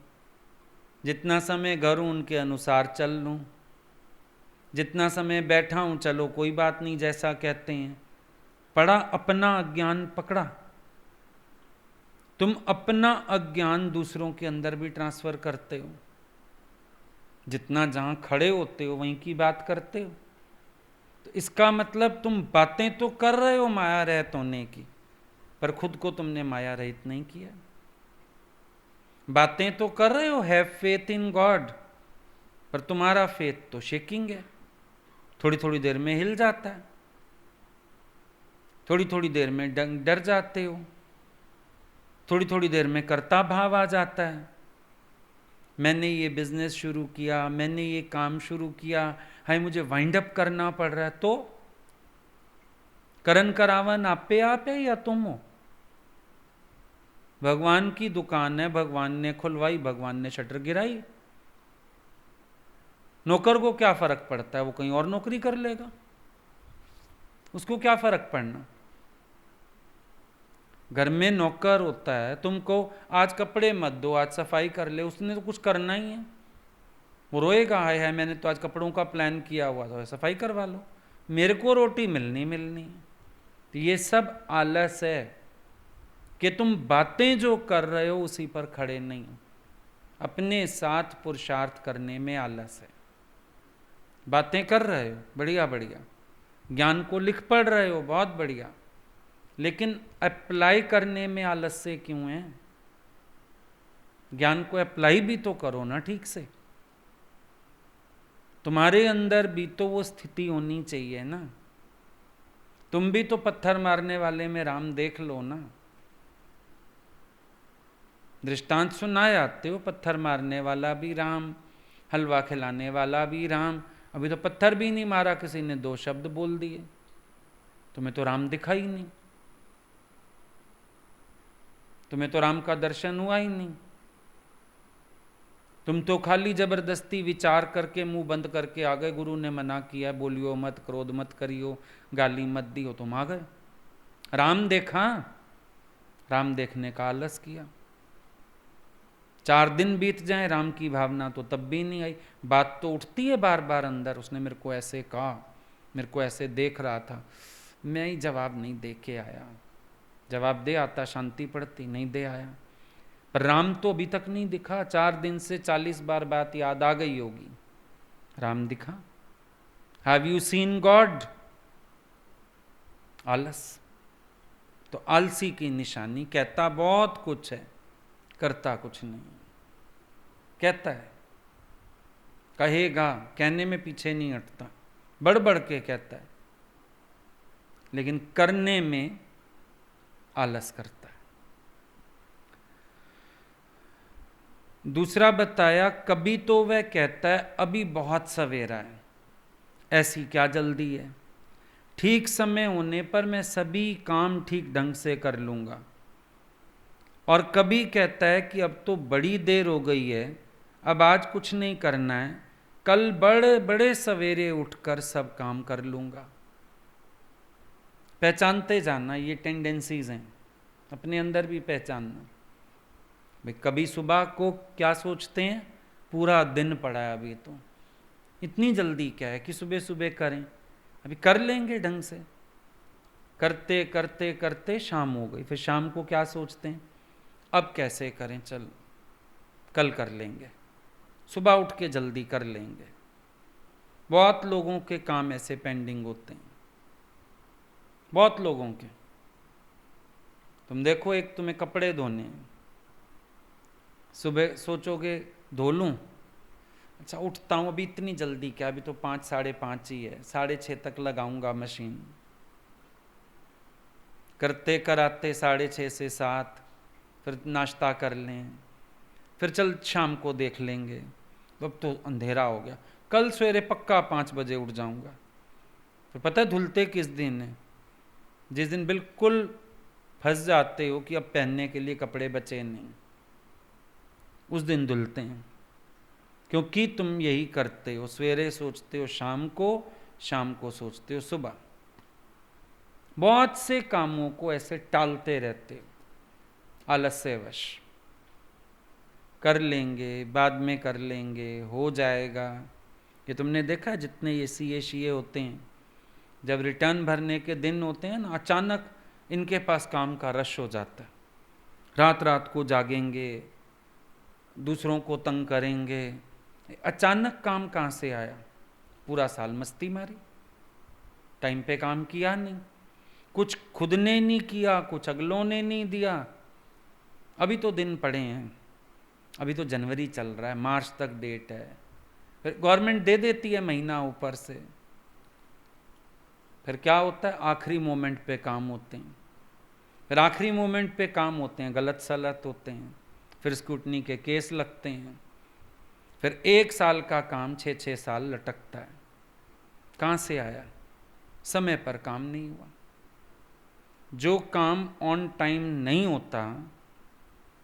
जितना समय घर हूँ उनके अनुसार चल लूँ, जितना समय बैठा हूँ चलो कोई बात नहीं जैसा कहते हैं। पड़ा अपना अज्ञान पकड़ा। तुम अपना अज्ञान दूसरों के अंदर भी ट्रांसफर करते हो। जितना जहां खड़े होते हो वहीं की बात करते हो। तो इसका मतलब तुम बातें तो कर रहे हो माया रहित होने की, पर खुद को तुमने माया रहित नहीं किया। बातें तो कर रहे हो हैव फेथ इन गॉड, पर तुम्हारा फेथ तो शेकिंग है। थोड़ी थोड़ी देर में हिल जाता है, थोड़ी थोड़ी देर में डर जाते हो, थोड़ी थोड़ी देर में कर्ता भाव आ जाता है। मैंने ये बिजनेस शुरू किया, मैंने ये काम शुरू किया, हाय मुझे वाइंड अप करना पड़ रहा है। तो करन करावन आप पे आप है या तुम हो? भगवान की दुकान है, भगवान ने खुलवाई, भगवान ने शटर गिराई। नौकर को क्या फर्क पड़ता है, वो कहीं और नौकरी कर लेगा, उसको क्या फर्क पड़ना। घर में नौकर होता है, तुमको आज कपड़े मत दो, आज सफाई कर ले, उसने तो कुछ करना ही है। वो रोएगा हाय हाय मैंने तो आज कपड़ों का प्लान किया हुआ था, सफाई करवा लो, मेरे को रोटी मिलनी मिलनी है। तो ये सब आलस है कि तुम बातें जो कर रहे हो उसी पर खड़े नहीं हो। अपने साथ पुरुषार्थ करने में आलस है। बातें कर रहे हो, बढ़िया बढ़िया, ज्ञान को लिख पढ़ रहे हो, बहुत बढ़िया, लेकिन अप्लाई करने में आलस से क्यों है? ज्ञान को अप्लाई भी तो करो ना ठीक से। तुम्हारे अंदर भी तो वो स्थिति होनी चाहिए ना। तुम भी तो पत्थर मारने वाले में राम देख लो ना। दृष्टांत सुनाए आते हो, पत्थर मारने वाला भी राम, हलवा खिलाने वाला भी राम। अभी तो पत्थर भी नहीं मारा, किसी ने 2 शब्द बोल दिए, तुम्हें तो राम दिखा ही नहीं, तुम्हें तो राम का दर्शन हुआ ही नहीं। तुम तो खाली जबरदस्ती विचार करके मुंह बंद करके आ गए। गुरु ने मना किया, बोलियो मत, क्रोध मत करियो, गाली मत दियो, तुम आ गए। राम देखा, राम देखने का आलस किया। 4 दिन बीत जाए राम की भावना तो तब भी नहीं आई। बात तो उठती है बार बार अंदर, उसने मेरे को ऐसे कहा, मेरे को ऐसे देख रहा था, मैं ही जवाब नहीं दे के आया। जवाब दे आता शांति पड़ती, नहीं दे आया। पर राम तो अभी तक नहीं दिखा। 4 दिन से 40 बार बात याद आ गई होगी, राम दिखा। Have you seen God? आलस तो आलसी की निशानी। कहता बहुत कुछ है, करता कुछ नहीं। कहता है, कहेगा, कहने में पीछे नहीं हटता, बढ़ बढ़ के कहता है, लेकिन करने में आलस करता है। दूसरा बताया, कभी तो वह कहता है अभी बहुत सवेरा है, ऐसी क्या जल्दी है, ठीक समय होने पर मैं सभी काम ठीक ढंग से कर लूंगा। और कभी कहता है कि अब तो बड़ी देर हो गई है, अब आज कुछ नहीं करना है, कल बड़े बड़े सवेरे उठकर सब काम कर लूंगा। पहचानते जाना, ये टेंडेंसीज हैं, अपने अंदर भी पहचानना। भाई कभी सुबह को क्या सोचते हैं, पूरा दिन पड़ा है अभी तो, इतनी जल्दी क्या है कि सुबह सुबह करें, अभी कर लेंगे ढंग से। करते करते करते शाम हो गई, फिर शाम को क्या सोचते हैं, अब कैसे करें, चल कल कर लेंगे, सुबह उठ के जल्दी कर लेंगे। बहुत लोगों के काम ऐसे पेंडिंग होते हैं, बहुत लोगों के। तुम देखो, एक तुम्हें कपड़े धोने हैं, सुबह सोचोगे धो लूँ, अच्छा उठता हूँ, अभी इतनी जल्दी क्या, अभी तो 5 साढ़े 5 ही है, 6:30 तक लगाऊंगा मशीन। करते कराते 6:30 से 7, फिर नाश्ता कर लें, फिर चल शाम को देख लेंगे, अब तो अंधेरा हो गया, कल सवेरे पक्का 5 बजे उठ जाऊंगा। फिर पता है धुलते किस दिन है, जिस दिन बिल्कुल फंस जाते हो कि अब पहनने के लिए कपड़े बचे नहीं, उस दिन धुलते हैं। क्योंकि तुम यही करते हो, सवेरे सोचते हो शाम को सोचते हो सुबह। बहुत से कामों को ऐसे टालते रहते हो आलस्यवश। कर लेंगे, बाद में कर लेंगे, हो जाएगा। ये तुमने देखा, जितने ये सीए होते हैं, जब रिटर्न भरने के दिन होते हैं ना, अचानक इनके पास काम का रश हो जाता है। रात रात को जागेंगे, दूसरों को तंग करेंगे। अचानक काम कहाँ से आया? पूरा साल मस्ती मारी, टाइम पे काम किया नहीं, कुछ खुद ने नहीं किया, कुछ अगलों ने नहीं दिया। अभी तो दिन पड़े हैं, अभी तो जनवरी चल रहा है, मार्च तक डेट है, फिर गवर्नमेंट दे देती है महीना ऊपर से। फिर क्या होता है, आखिरी मोमेंट पे काम होते हैं, फिर आखिरी मोमेंट पे काम होते हैं, गलत सलत होते हैं, फिर स्क्रूटनी के केस लगते हैं, फिर 1 साल का काम 6-6 साल लटकता है। कहाँ से आया? समय पर काम नहीं हुआ। जो काम ऑन टाइम नहीं होता,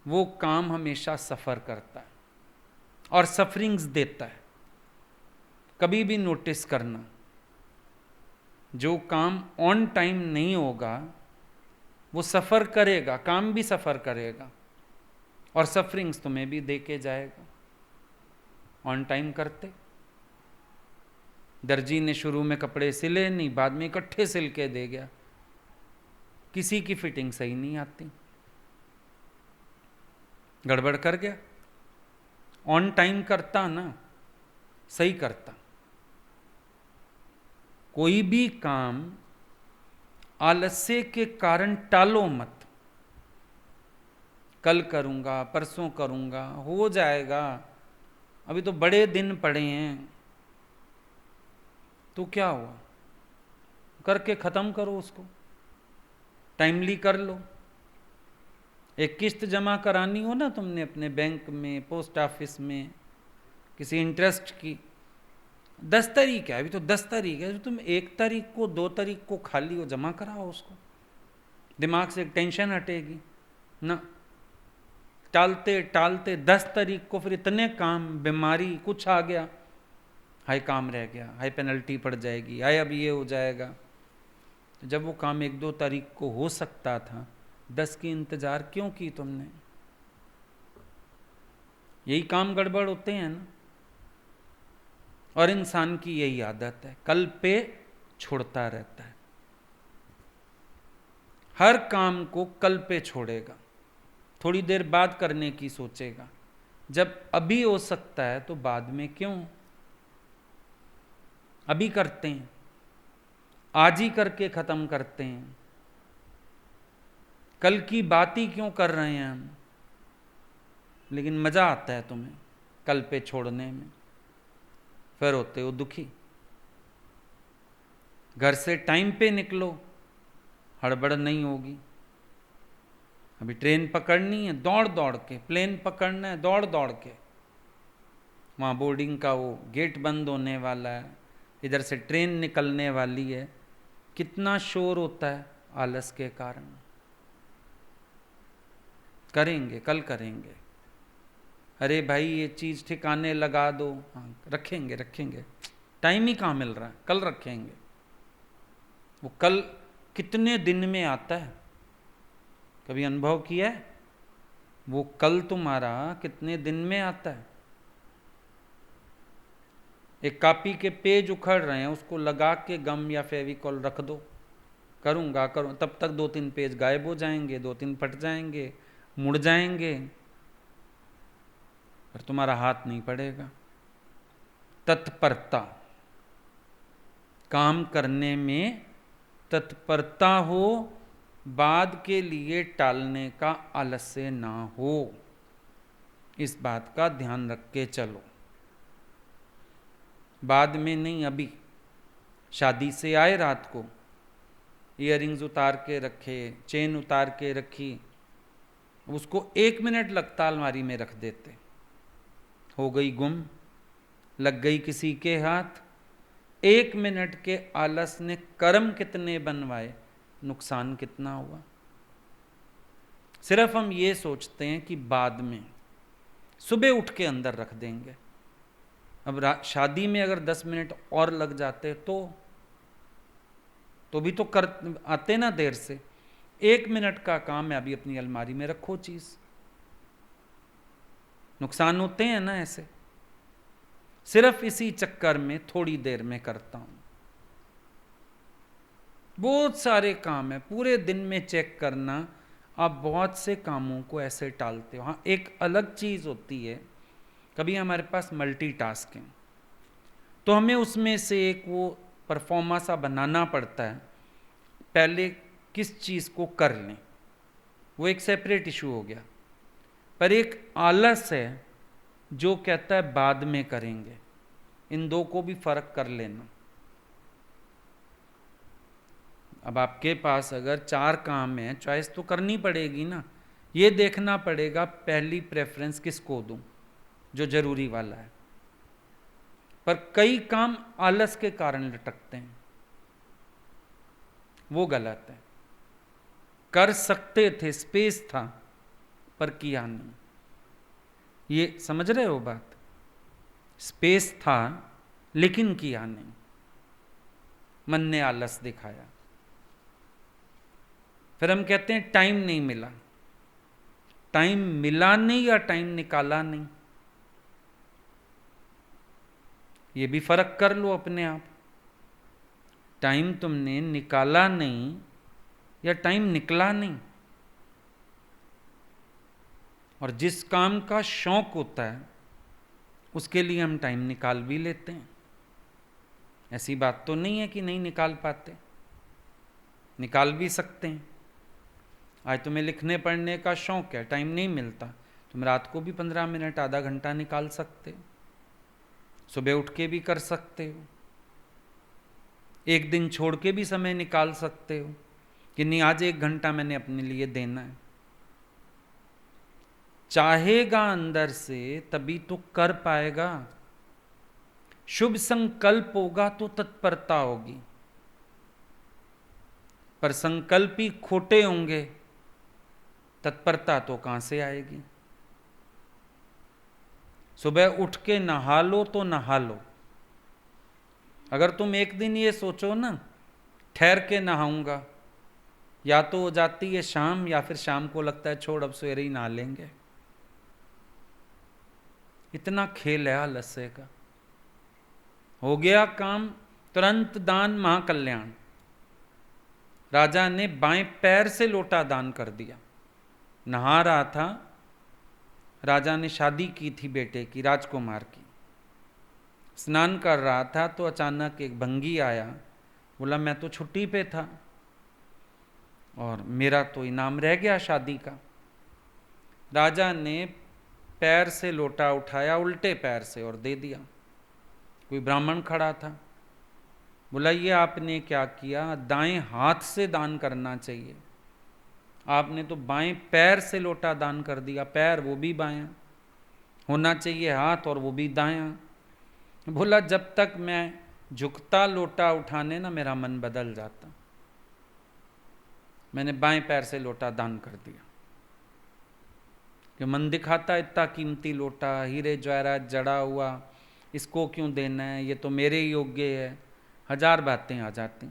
वो काम हमेशा सफ़र करता है और सफरिंग्स देता है। कभी भी नोटिस करना, जो काम ऑन टाइम नहीं होगा वो सफ़र करेगा, काम भी सफ़र करेगा और सफरिंग्स तुम्हें भी दे के जाएगा। ऑन टाइम करते, दर्जी ने शुरू में कपड़े सिले नहीं, बाद में इकट्ठे सिल के दे गया, किसी की फिटिंग सही नहीं आती, गड़बड़ कर गया। ऑन टाइम करता ना, सही करता। कोई भी काम आलस्य के कारण टालो मत, कल करूंगा, परसों करूंगा, हो जाएगा, अभी तो बड़े दिन पड़े हैं। तो क्या हुआ, करके खत्म करो उसको, टाइमली कर लो। एक किस्त जमा करानी हो ना तुमने अपने बैंक में, पोस्ट ऑफिस में, किसी इंटरेस्ट की, 10 तारीख है, अभी तो 10 तारीख है, तो तुम 1 तारीख को 2 तारीख को खाली हो, जमा कराओ उसको, दिमाग से टेंशन हटेगी ना। टालते टालते 10 तारीख को फिर इतने काम, बीमारी, कुछ आ गया, हाय काम रह गया, हाय पेनल्टी पड़ जाएगी, हाय अब ये हो जाएगा। तो जब वो काम 1-2 तारीख को हो सकता था, 10 की इंतजार क्यों की तुमने? यही काम गड़बड़ होते हैं ना। और इंसान की यही आदत है, कल पे छोड़ता रहता है, हर काम को कल पे छोड़ेगा, थोड़ी देर बाद करने की सोचेगा। जब अभी हो सकता है तो बाद में क्यों? अभी करते हैं, आज ही करके खत्म करते हैं, कल की बात ही क्यों कर रहे हैं हम? लेकिन मजा आता है तुम्हें कल पे छोड़ने में, फिर होते हो दुखी। घर से टाइम पे निकलो, हड़बड़ नहीं होगी। अभी ट्रेन पकड़नी है, दौड़ दौड़ के, प्लेन पकड़ना है, दौड़ दौड़ के, वहाँ बोर्डिंग का वो गेट बंद होने वाला है, इधर से ट्रेन निकलने वाली है, कितना शोर होता है आलस के कारण। करेंगे, कल करेंगे, अरे भाई ये चीज़ ठिकाने लगा दो, हाँ रखेंगे रखेंगे, टाइम ही कहाँ मिल रहा है, कल रखेंगे। वो कल कितने दिन में आता है, कभी अनुभव किया है? वो कल तुम्हारा कितने दिन में आता है? एक कॉपी के पेज उखड़ रहे हैं, उसको लगा के गम या फेविकॉल रख दो, करूँगा करूँ, तब तक 2-3 पेज गायब हो जाएंगे, 2-3 फट जाएंगे, मुड़ जाएंगे, और तुम्हारा हाथ नहीं पड़ेगा। तत्परता, काम करने में तत्परता हो, बाद के लिए टालने का आलस्य ना हो, इस बात का ध्यान रख के चलो। बाद में नहीं, अभी। शादी से आए रात को, इयररिंग्स उतार के रखे, चेन उतार के रखी, उसको 1 मिनट लगता अलमारी में रख देते, हो गई गुम, लग गई किसी के हाथ। 1 मिनट के आलस ने कर्म कितने बनवाए, नुकसान कितना हुआ। सिर्फ हम ये सोचते हैं कि बाद में, सुबह उठ के अंदर रख देंगे। अब शादी में अगर 10 मिनट और लग जाते तो भी तो कर आते ना देर से। 1 मिनट का काम है, अभी अपनी अलमारी में रखो चीज। नुकसान होते हैं ना ऐसे। सिर्फ इसी चक्कर में थोड़ी देर में करता हूं। बहुत सारे काम है, पूरे दिन में चेक करना, आप बहुत से कामों को ऐसे टालते हो। हाँ, एक अलग चीज होती है, कभी हमारे पास मल्टीटास्किंग, तो हमें उसमें से एक वो परफॉर्मा सा बनाना पड़ता है, पहले किस चीज़ को कर लें, वो एक सेपरेट इशू हो गया। पर एक आलस है जो कहता है बाद में करेंगे। इन दो को भी फर्क कर लेना। अब आपके पास अगर 4 काम है, चॉइस तो करनी पड़ेगी ना। ये देखना पड़ेगा पहली प्रेफरेंस किसको दूं, जो जरूरी वाला है। पर कई काम आलस के कारण लटकते हैं, वो गलत है। कर सकते थे, स्पेस था, पर किया नहीं। ये समझ रहे हो बात? स्पेस था लेकिन किया नहीं, मन ने आलस दिखाया। फिर हम कहते हैं टाइम नहीं मिला। टाइम मिला नहीं या टाइम निकाला नहीं, ये भी फर्क कर लो अपने आप। टाइम तुमने निकाला नहीं या टाइम निकला नहीं। और जिस काम का शौक होता है उसके लिए हम टाइम निकाल भी लेते हैं। ऐसी बात तो नहीं है कि नहीं निकाल पाते, निकाल भी सकते हैं। आज तुम्हें लिखने पढ़ने का शौक है, टाइम नहीं मिलता, तुम रात को भी 15 मिनट आधा घंटा निकाल सकते हो, सुबह उठ के भी कर सकते हो, एक दिन छोड़ के भी समय निकाल सकते हो कि नहीं आज 1 घंटा मैंने अपने लिए देना है। चाहेगा अंदर से तभी तो कर पाएगा। शुभ संकल्प होगा तो तत्परता होगी, पर संकल्प ही खोटे होंगे, तत्परता तो कहां से आएगी। सुबह उठ के नहा लो तो नहा लो। अगर तुम एक दिन ये सोचो ना ठहर के नहाऊंगा, या तो हो जाती है शाम, या फिर शाम को लगता है छोड़ अब सवेरे ही नहा लेंगे। इतना खेल है आलस्य का। हो गया काम, तुरंत दान महाकल्याण। राजा ने बाएं पैर से लोटा दान कर दिया। नहा रहा था, राजा ने शादी की थी बेटे की, राजकुमार की। स्नान कर रहा था तो अचानक एक भंगी आया, बोला मैं तो छुट्टी पे था और मेरा तो इनाम रह गया शादी का। राजा ने पैर से लोटा उठाया उल्टे पैर से और दे दिया। कोई ब्राह्मण खड़ा था, बोला ये आपने क्या किया, दाएं हाथ से दान करना चाहिए, आपने तो बाएं पैर से लोटा दान कर दिया। पैर वो भी बायां होना चाहिए, हाथ और वो भी दायां। बोला जब तक मैं झुकता लोटा उठाने ना मेरा मन बदल जाता, मैंने बाएं पैर से लोटा दान कर दिया। कि मन दिखाता इतना कीमती लोटा, हीरे जवाहरात जड़ा हुआ, इसको क्यों देना है, ये तो मेरे योग्य है। 1000 बातें आ जाती।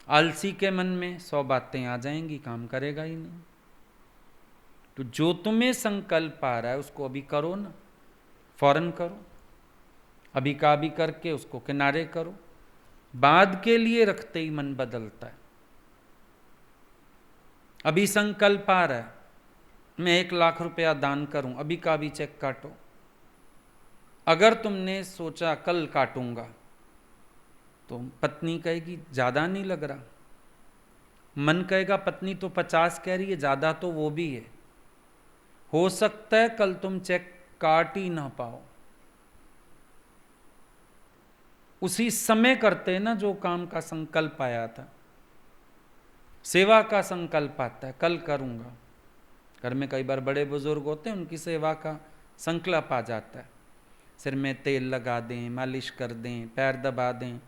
आलसी के मन में 100 बातें आ जाएंगी, काम करेगा ही नहीं। तो जो तुम्हें संकल्प आ रहा है उसको अभी करो ना, फौरन करो, अभी का अभी करके उसको किनारे करो। बाद के लिए रखते ही मन बदलता है। अभी संकल्प आ रहा है मैं 1 लाख रुपया दान करूं, अभी का अभी चेक काटो। अगर तुमने सोचा कल काटूंगा तो पत्नी कहेगी ज्यादा नहीं लग रहा, मन कहेगा पत्नी तो 50 कह रही है, ज्यादा तो वो भी है, हो सकता है कल तुम चेक काट ही ना पाओ। उसी समय करते ना जो काम का संकल्प आया था। सेवा का संकल्प आता है कल करूंगा, घर में कई बार बड़े बुजुर्ग होते हैं उनकी सेवा का संकल्प आ जाता है, सिर में तेल लगा दें, मालिश कर दें, पैर दबा दें,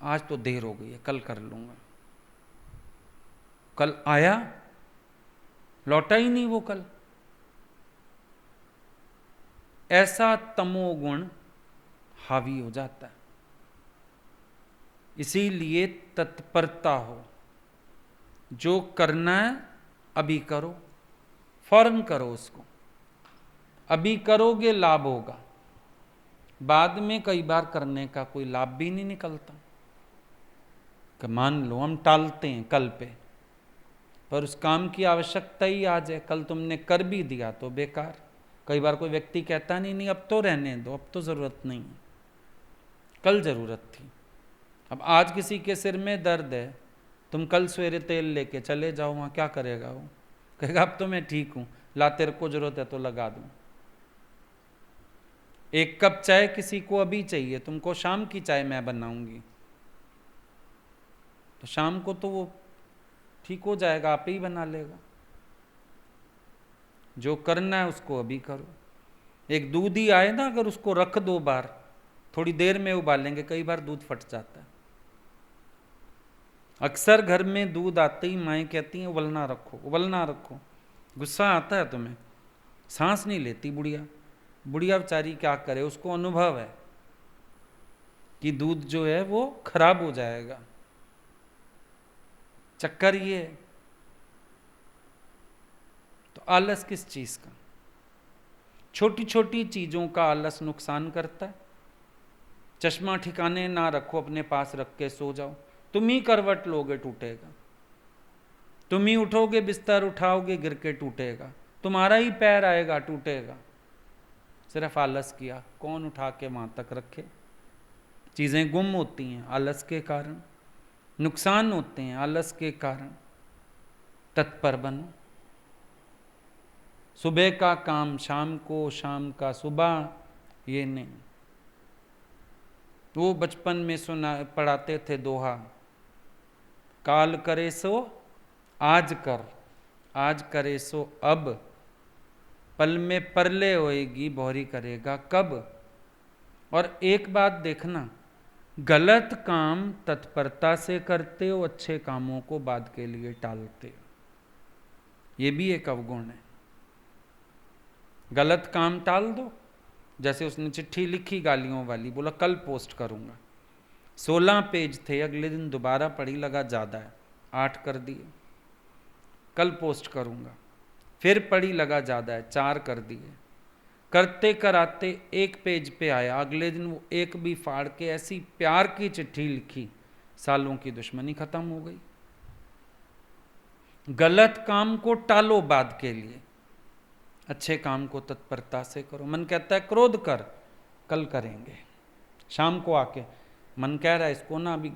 आज तो देर हो गई है कल कर लूंगा। कल आया, लौटा ही नहीं वो कल। ऐसा तमोगुण हावी हो जाता है। इसीलिए तत्परता हो, जो करना है अभी करो, फौरन करो उसको। अभी करोगे लाभ होगा, बाद में कई बार करने का कोई लाभ भी नहीं निकलता। कि मान लो हम टालते हैं कल पे, पर उस काम की आवश्यकता ही आ जाए, कल तुमने कर भी दिया तो बेकार। कई बार कोई व्यक्ति कहता नहीं अब तो रहने दो, अब तो ज़रूरत नहीं है, कल ज़रूरत थी। अब आज किसी के सिर में दर्द है, तुम कल सवेरे तेल लेके चले जाओ वहाँ, क्या करेगा वो? कहेगा अब तो मैं ठीक हूँ, ला तेरे को ज़रूरत है तो लगा दूँ। 1 कप चाय किसी को अभी चाहिए, तुमको शाम की चाय मैं बनाऊंगी, तो शाम को तो वो ठीक हो जाएगा, आप ही बना लेगा। जो करना है उसको अभी करो। एक दूध ही आए ना, अगर उसको रख 2 बार, थोड़ी देर में उबालेंगे, कई बार दूध फट जाता है। अक्सर घर में दूध आते ही माएँ कहती हैं उबलना रखो, उबलना रखो। गुस्सा आता है तुम्हें, सांस नहीं लेती बुढ़िया। बुढ़िया बेचारी क्या करे, उसको अनुभव है कि दूध जो है वो खराब हो जाएगा। चक्कर ये है। तो आलस किस चीज का? छोटी छोटी चीजों का आलस नुकसान करता है। चश्मा ठिकाने ना रखो, अपने पास रख के सो जाओ, तुम ही करवट लोगे टूटेगा, तुम ही उठोगे बिस्तर उठाओगे गिर के टूटेगा, तुम्हारा ही पैर आएगा टूटेगा। सिर्फ आलस किया, कौन उठा के वहाँ तक रखे। चीज़ें गुम होती हैं आलस के कारण, नुकसान होते हैं आलस के कारण। तत्पर बनो। सुबह का काम शाम को, शाम का सुबह, ये नहीं। वो बचपन में सुना पढ़ाते थे दोहा, काल करे सो आज कर, आज करे सो अब, पल में परले होएगी भौरी करेगा कब। और एक बात देखना, गलत काम तत्परता से करते हो, अच्छे कामों को बाद के लिए टालते हो, ये भी एक अवगुण है। गलत काम टाल दो, जैसे उसने चिट्ठी लिखी गालियों वाली, बोला कल पोस्ट करूंगा, 16 पेज थे, अगले दिन दोबारा पढ़ी, लगा ज़्यादा है, 8 कर दिए, कल पोस्ट करूंगा, फिर पढ़ी, लगा ज़्यादा है, 4 कर दिए। करते कराते 1 पेज पे आया, अगले दिन वो 1 भी फाड़ के ऐसी प्यार की चिट्ठी लिखी, सालों की दुश्मनी खत्म हो गई। गलत काम को टालो बाद के लिए, अच्छे काम को तत्परता से करो। मन कहता है क्रोध कर, कल करेंगे, शाम को आके, मन कह रहा है इसको ना अभी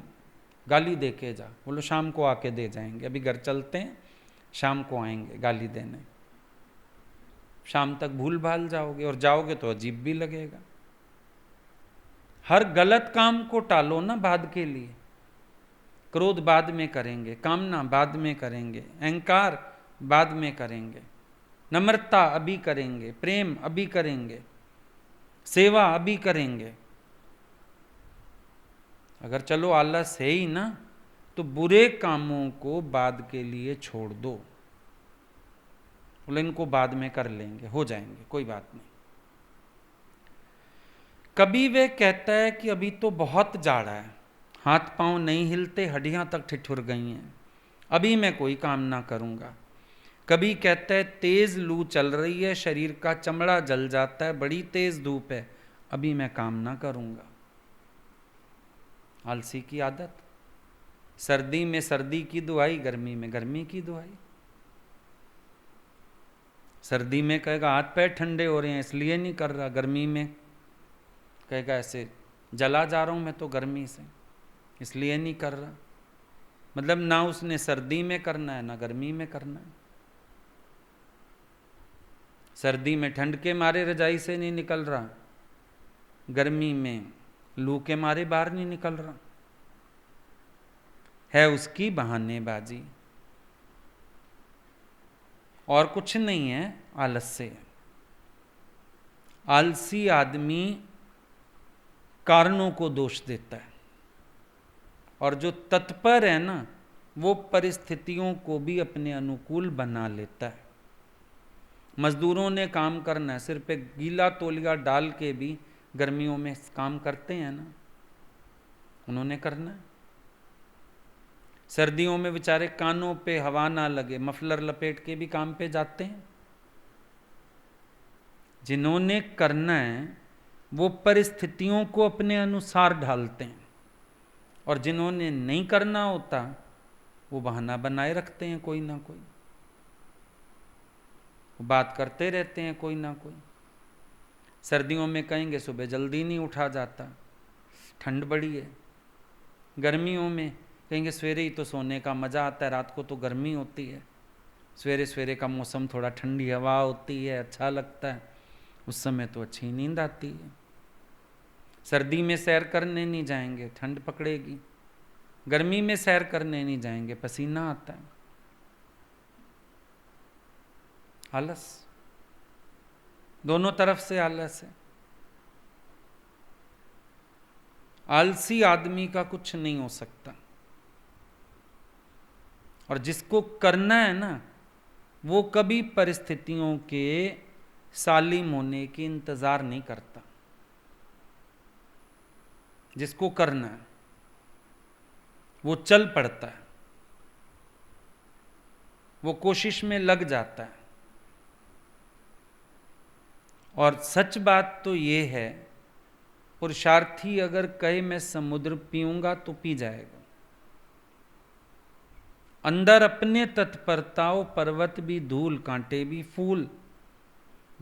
गाली दे के जा, बोलो शाम को आके दे जाएंगे, अभी घर चलते हैं, शाम को आएंगे गाली देने। शाम तक भूल भाल जाओगे, और जाओगे तो अजीब भी लगेगा। हर गलत काम को टालो ना बाद के लिए। क्रोध बाद में करेंगे, कामना बाद में करेंगे, अहंकार बाद में करेंगे, नम्रता अभी करेंगे, प्रेम अभी करेंगे, सेवा अभी करेंगे। अगर चलो आलस है ही ना, तो बुरे कामों को बाद के लिए छोड़ दो, बोले इनको बाद में कर लेंगे, हो जाएंगे, कोई बात नहीं। कभी वे कहता है कि अभी तो बहुत जाड़ा है, हाथ पांव नहीं हिलते, हड्डियां तक ठिठुर गई हैं, अभी मैं कोई काम ना करूंगा। कभी कहता है तेज लू चल रही है, शरीर का चमड़ा जल जाता है, बड़ी तेज धूप है, अभी मैं काम ना करूंगा। आलसी की आदत। सर्दी में सर्दी की दुआई, गर्मी में गर्मी की दुआई। सर्दी में कहेगा हाथ पैर ठंडे हो रहे हैं इसलिए नहीं कर रहा, गर्मी में कहेगा ऐसे जला जा रहा हूं मैं तो गर्मी से, इसलिए नहीं कर रहा। मतलब ना उसने सर्दी में करना है ना गर्मी में करना है। सर्दी में ठंड के मारे रजाई से नहीं निकल रहा, गर्मी में लू के मारे बाहर नहीं निकल रहा, है उसकी बहानेबाजी, और कुछ नहीं है, आलस से। आलसी आदमी कारणों को दोष देता है, और जो तत्पर है ना, वो परिस्थितियों को भी अपने अनुकूल बना लेता है। मजदूरों ने काम करना है, सिर पे गीला तौलिया डाल के भी गर्मियों में काम करते हैं ना, उन्होंने करना है। सर्दियों में बेचारे कानों पे हवा ना लगे, मफलर लपेट के भी काम पे जाते हैं। जिन्होंने करना है वो परिस्थितियों को अपने अनुसार ढालते हैं, और जिन्होंने नहीं करना होता वो बहाना बनाए रखते हैं कोई ना कोई, वो बात करते रहते हैं कोई ना कोई। सर्दियों में कहेंगे सुबह जल्दी नहीं उठा जाता, ठंड बड़ी है। गर्मियों में कहेंगे सवेरे ही तो सोने का मज़ा आता है, रात को तो गर्मी होती है, सवेरे सवेरे का मौसम थोड़ा ठंडी हवा होती है, अच्छा लगता है, उस समय तो अच्छी नींद आती है। सर्दी में सैर करने नहीं जाएंगे, ठंड पकड़ेगी। गर्मी में सैर करने नहीं जाएंगे, पसीना आता है। आलस, दोनों तरफ से आलस है। आलसी आदमी का कुछ नहीं हो सकता, और जिसको करना है ना, वो कभी परिस्थितियों के सालिम होने की इंतजार नहीं करता। जिसको करना है वो चल पड़ता है, वो कोशिश में लग जाता है। और सच बात तो ये है, पुरुषार्थी अगर कहे मैं समुद्र पीऊंगा तो पी जाएगा। अंदर अपने तत्परताओं, पर्वत भी धूल, कांटे भी फूल,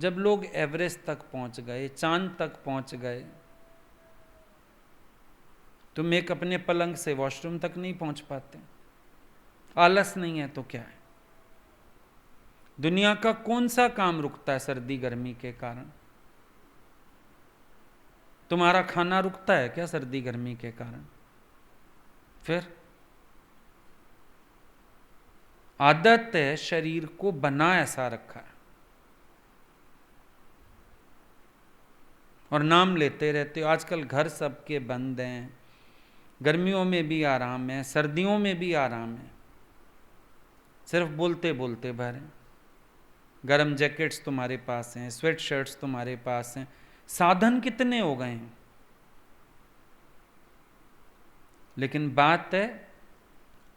जब लोग एवरेस्ट तक पहुंच गए, चांद तक पहुंच गए, तुम एक अपने पलंग से वॉशरूम तक नहीं पहुंच पाते? आलस नहीं है तो क्या है? दुनिया का कौन सा काम रुकता है सर्दी गर्मी के कारण? तुम्हारा खाना रुकता है क्या सर्दी गर्मी के कारण? फिर आदत है, शरीर को बना ऐसा रखा है, और नाम लेते रहते हो। आजकल घर सबके बंद हैं, गर्मियों में भी आराम है, सर्दियों में भी आराम है, सिर्फ बोलते बोलते भर हैं। गर्म जैकेट्स तुम्हारे पास हैं, स्वेट शर्ट्स तुम्हारे पास हैं, साधन कितने हो गए हैं, लेकिन बात है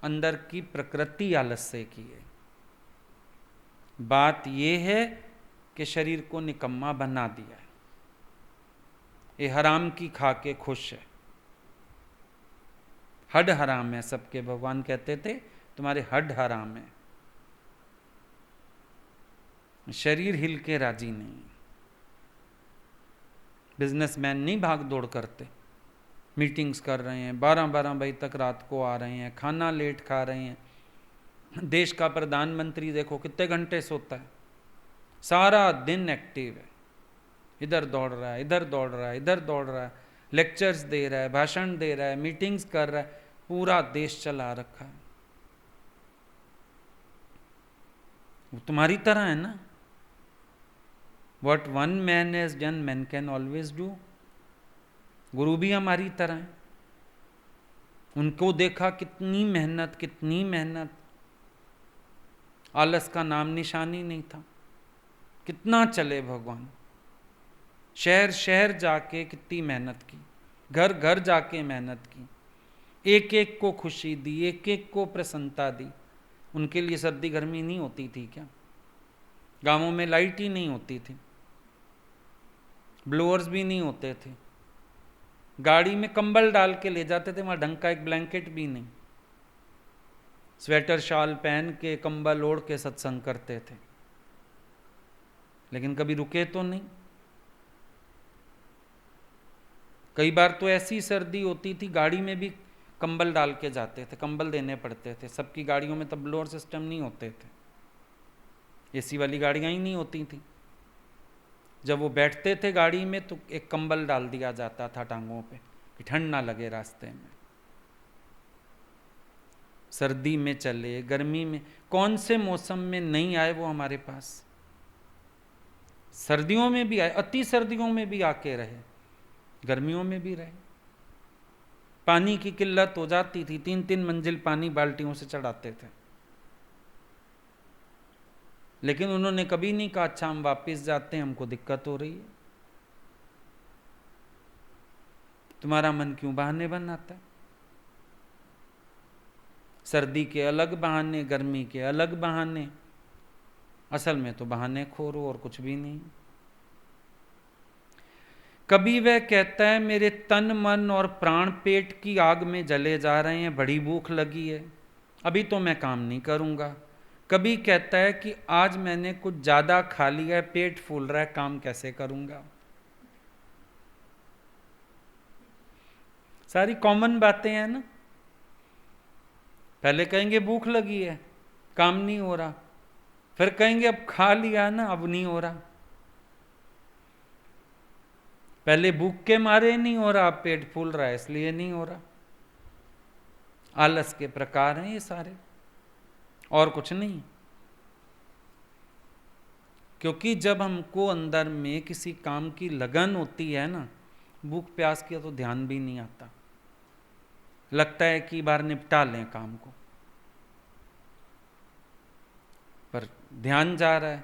अंदर की प्रकृति आलस्य की है। बात यह है कि शरीर को निकम्मा बना दिया है। ये हराम की खा के खुश है, हड हराम है सबके। भगवान कहते थे तुम्हारे हड हराम है, शरीर हिल के राजी नहीं। बिजनेसमैन नहीं भाग दौड़ करते, मीटिंग्स कर रहे हैं, 12-12 बजे तक रात को आ रहे हैं, खाना लेट खा रहे हैं। देश का प्रधानमंत्री देखो कितने घंटे सोता है, सारा दिन एक्टिव है, इधर दौड़ रहा है, इधर दौड़ रहा है, इधर दौड़ रहा है, लेक्चर्स दे रहा है, भाषण दे रहा है, मीटिंग्स कर रहा है, पूरा देश चला रखा है। वो तुम्हारी तरह है ना। What one man has done, man can always do। गुरु भी हमारी तरह है, उनको देखा कितनी मेहनत, कितनी मेहनत, आलस का नाम निशान ही नहीं था। कितना चले भगवान, शहर शहर जाके कितनी मेहनत की, घर घर जाके मेहनत की, एक एक को खुशी दी, एक एक को प्रसन्नता दी। उनके लिए सर्दी गर्मी नहीं होती थी क्या? गांवों में लाइट ही नहीं होती थी, ब्लोअर्स भी नहीं होते थे, गाड़ी में कंबल डाल के ले जाते थे, वहां ढंग का एक ब्लैंकेट भी नहीं, स्वेटर शाल पहन के कंबल ओढ़ के सत्संग करते थे, लेकिन कभी रुके तो नहीं। कई बार तो ऐसी सर्दी होती थी गाड़ी में भी कंबल डाल के जाते थे, कंबल देने पड़ते थे। सबकी गाड़ियों में तब ब्लोअर सिस्टम नहीं होते थे, एसी वाली गाड़ियां ही नहीं होती थी। जब वो बैठते थे गाड़ी में तो एक कंबल डाल दिया जाता था टांगों पे कि ठंड ना लगे रास्ते में। सर्दी में चले, गर्मी में, कौन से मौसम में नहीं आए वो हमारे पास? सर्दियों में भी आए, अति सर्दियों में भी आके रहे, गर्मियों में भी रहे। पानी की किल्लत हो जाती थी, 3-3 मंजिल पानी बाल्टियों से चढ़ाते थे, लेकिन उन्होंने कभी नहीं कहा अच्छा हम वापस जाते हैं, हमको दिक्कत हो रही है। तुम्हारा मन क्यों बहाने बनाता है? सर्दी के अलग बहाने, गर्मी के अलग बहाने, असल में तो बहाने खोर हो और कुछ भी नहीं। कभी वह कहता है मेरे तन मन और प्राण पेट की आग में जले जा रहे हैं, बड़ी भूख लगी है, अभी तो मैं काम नहीं करूंगा। कभी कहता है कि आज मैंने कुछ ज्यादा खा लिया है, पेट फूल रहा है, काम कैसे करूंगा। सारी कॉमन बातें हैं ना। पहले कहेंगे भूख लगी है, काम नहीं हो रहा, फिर कहेंगे अब खा लिया ना, अब नहीं हो रहा। पहले भूख के मारे नहीं हो रहा, अब पेट फूल रहा है इसलिए नहीं हो रहा। आलस के प्रकार हैं ये सारे, और कुछ नहीं। क्योंकि जब हमको अंदर में किसी काम की लगन होती है ना, भूख प्यास की तो ध्यान भी नहीं आता, लगता है कि बार निपटा लें काम को, पर ध्यान जा रहा है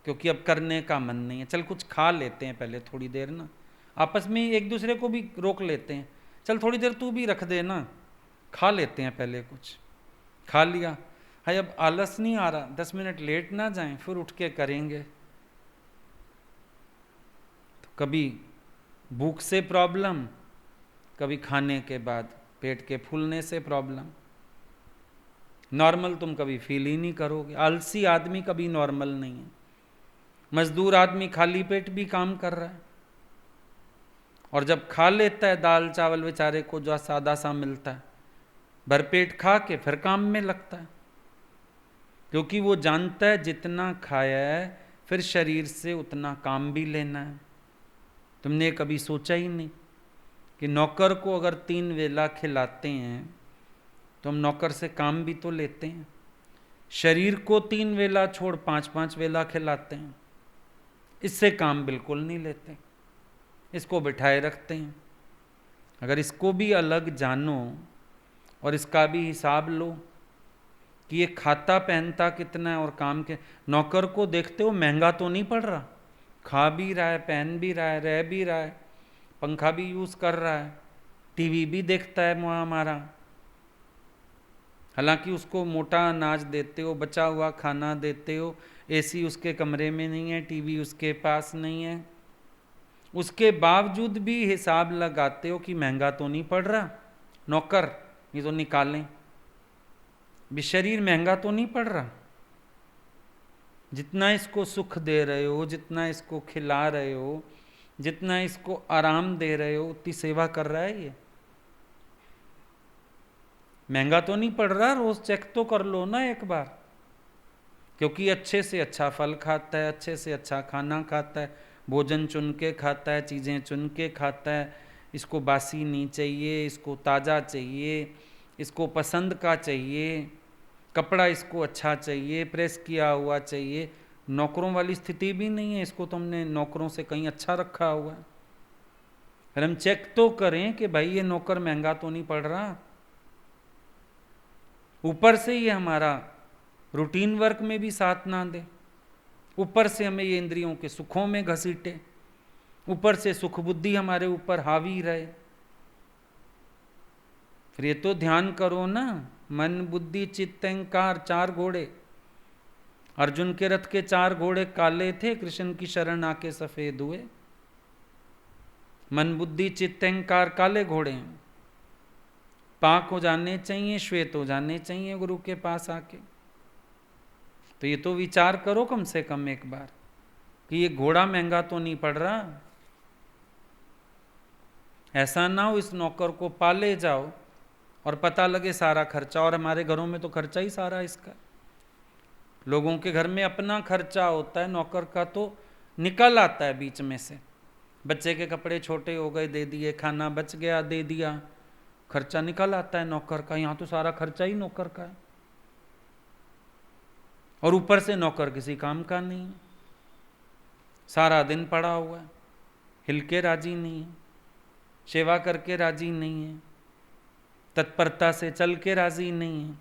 क्योंकि अब करने का मन नहीं है। चल कुछ खा लेते हैं पहले थोड़ी देर ना, आपस में एक दूसरे को भी रोक लेते हैं, चल थोड़ी देर तू भी रख दे ना, खा लेते हैं पहले। कुछ खा लिया, हाय अब आलस नहीं आ रहा, 10 मिनट लेट ना जाएं, फिर उठ के करेंगे। तो कभी भूख से प्रॉब्लम, कभी खाने के बाद पेट के फूलने से प्रॉब्लम। नॉर्मल तुम कभी फील ही नहीं करोगे, आलसी आदमी कभी नॉर्मल नहीं है। मजदूर आदमी खाली पेट भी काम कर रहा है, और जब खा लेता है दाल चावल बेचारे को जो सादा सा मिलता है, भरपेट खा के फिर काम में लगता है, क्योंकि वो जानता है जितना खाया है फिर शरीर से उतना काम भी लेना है। तुमने कभी सोचा ही नहीं कि नौकर को अगर 3 वेला खिलाते हैं तो हम नौकर से काम भी तो लेते हैं। शरीर को 3 वेला छोड़ 5-5 वेला खिलाते हैं, इससे काम बिल्कुल नहीं लेते, इसको बिठाए रखते हैं। अगर इसको भी अलग जानो और इसका भी हिसाब लो कि ये खाता पहनता कितना है और काम के, नौकर को देखते हो महंगा तो नहीं पड़ रहा, खा भी रहा है, पहन भी रहा है, रह भी रहा है, पंखा भी यूज़ कर रहा है, टीवी भी देखता है हमारा। हालांकि उसको मोटा अनाज देते हो, बचा हुआ खाना देते हो, एसी उसके कमरे में नहीं है, टीवी उसके पास नहीं है, उसके बावजूद भी हिसाब लगाते हो कि महंगा तो नहीं पड़ रहा, नौकर ये तो निकालें, भी शरीर महंगा तो नहीं पड़ रहा। जितना इसको सुख दे रहे हो, जितना इसको खिला रहे हो, जितना इसको आराम दे रहे हो, उतनी सेवा कर रहा है ये। महंगा तो नहीं पड़ रहा, रोज चेक तो कर लो ना एक बार, क्योंकि अच्छे से अच्छा फल खाता है, अच्छे से अच्छा खाना खाता है, भोजन चुन के खाता है, चीज़ें चुन के खाता है, इसको बासी नहीं चाहिए, इसको ताज़ा चाहिए, इसको पसंद का चाहिए, कपड़ा इसको अच्छा चाहिए, प्रेस किया हुआ चाहिए। नौकरों वाली स्थिति भी नहीं है, इसको तुमने नौकरों से कहीं अच्छा रखा हुआ है। फिर हम चेक तो करें कि भाई ये नौकर महंगा तो नहीं पड़ रहा। ऊपर से ये हमारा रूटीन वर्क में भी साथ ना दे, ऊपर से हमें ये इंद्रियों के सुखों में घसीटे, ऊपर से सुख बुद्धि हमारे ऊपर हावी रहे। फिर ये तो ध्यान करो ना, मन बुद्धि चित्त अहंकार 4 घोड़े। अर्जुन के रथ के 4 घोड़े काले थे, कृष्ण की शरण आके सफेद हुए। मन बुद्धि चित्त अहंकार काले घोड़े हैं, पाक हो जाने चाहिए, श्वेत हो जाने चाहिए गुरु के पास आके। तो ये तो विचार करो कम से कम एक बार कि ये घोड़ा महंगा तो नहीं पड़ रहा। ऐसा ना हो इस नौकर को पाले जाओ और पता लगे सारा खर्चा, और हमारे घरों में तो खर्चा ही सारा इसका। लोगों के घर में अपना खर्चा होता है, नौकर का तो निकल आता है बीच में से। बच्चे के कपड़े छोटे हो गए दे दिए, खाना बच गया दे दिया, खर्चा निकल आता है नौकर का। यहाँ तो सारा खर्चा ही नौकर का है, और ऊपर से नौकर किसी काम का नहीं है, सारा दिन पड़ा हुआ है, हिल के राजी नहीं है, सेवा करके राजी नहीं है, तत्परता से चल के राजी नहीं है।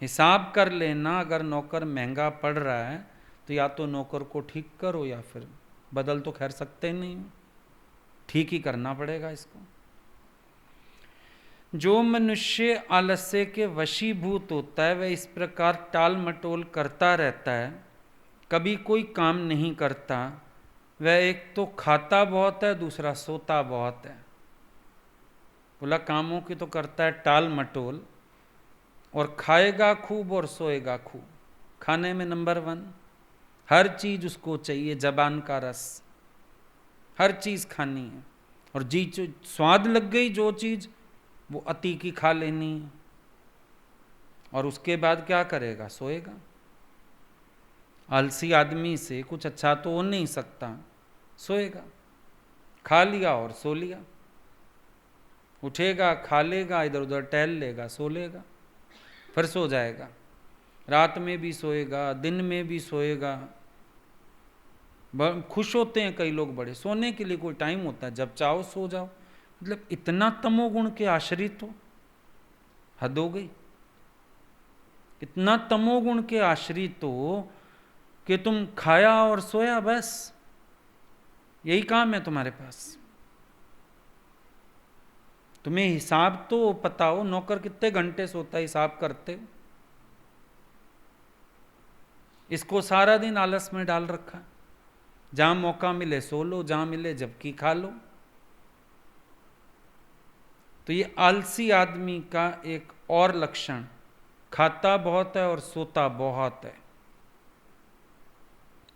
हिसाब कर लेना, अगर नौकर महंगा पड़ रहा है तो या तो नौकर को ठीक करो, या फिर बदल तो खैर सकते नहीं, ठीक ही करना पड़ेगा इसको। जो मनुष्य आलस्य के वशीभूत होता है वह इस प्रकार टाल मटोल करता रहता है, कभी कोई काम नहीं करता। वह एक तो खाता बहुत है, दूसरा सोता बहुत है। बोला कामों की तो करता है टाल मटोल, और खाएगा खूब और सोएगा खूब। खाने में नंबर 1, हर चीज उसको चाहिए, जबान का रस, हर चीज खानी है, और जी स्वाद लग गई जो चीज वो अति की खा लेनी है। और उसके बाद क्या करेगा? सोएगा। आलसी आदमी से कुछ अच्छा तो हो नहीं सकता, सोएगा। खा लिया और सो लिया, उठेगा, खा लेगा, इधर उधर टहल लेगा, सो लेगा, फिर सो जाएगा। रात में भी सोएगा, दिन में भी सोएगा। खुश होते हैं कई लोग बड़े, सोने के लिए कोई टाइम होता है, जब चाहो सो जाओ। मतलब इतना तमोगुण के आश्रित हो, हद हो गई। इतना तमोगुण के आश्रित हो कि तुम खाया और सोया, बस यही काम है तुम्हारे पास। तुम्हें हिसाब तो पता हो, नौकर कितने घंटे सोता है हिसाब करते हो। इसको सारा दिन आलस में डाल रखा, जहां मौका मिले सो लो, जहां मिले झपकी खा लो। तो ये आलसी आदमी का एक और लक्षण, खाता बहुत है और सोता बहुत है।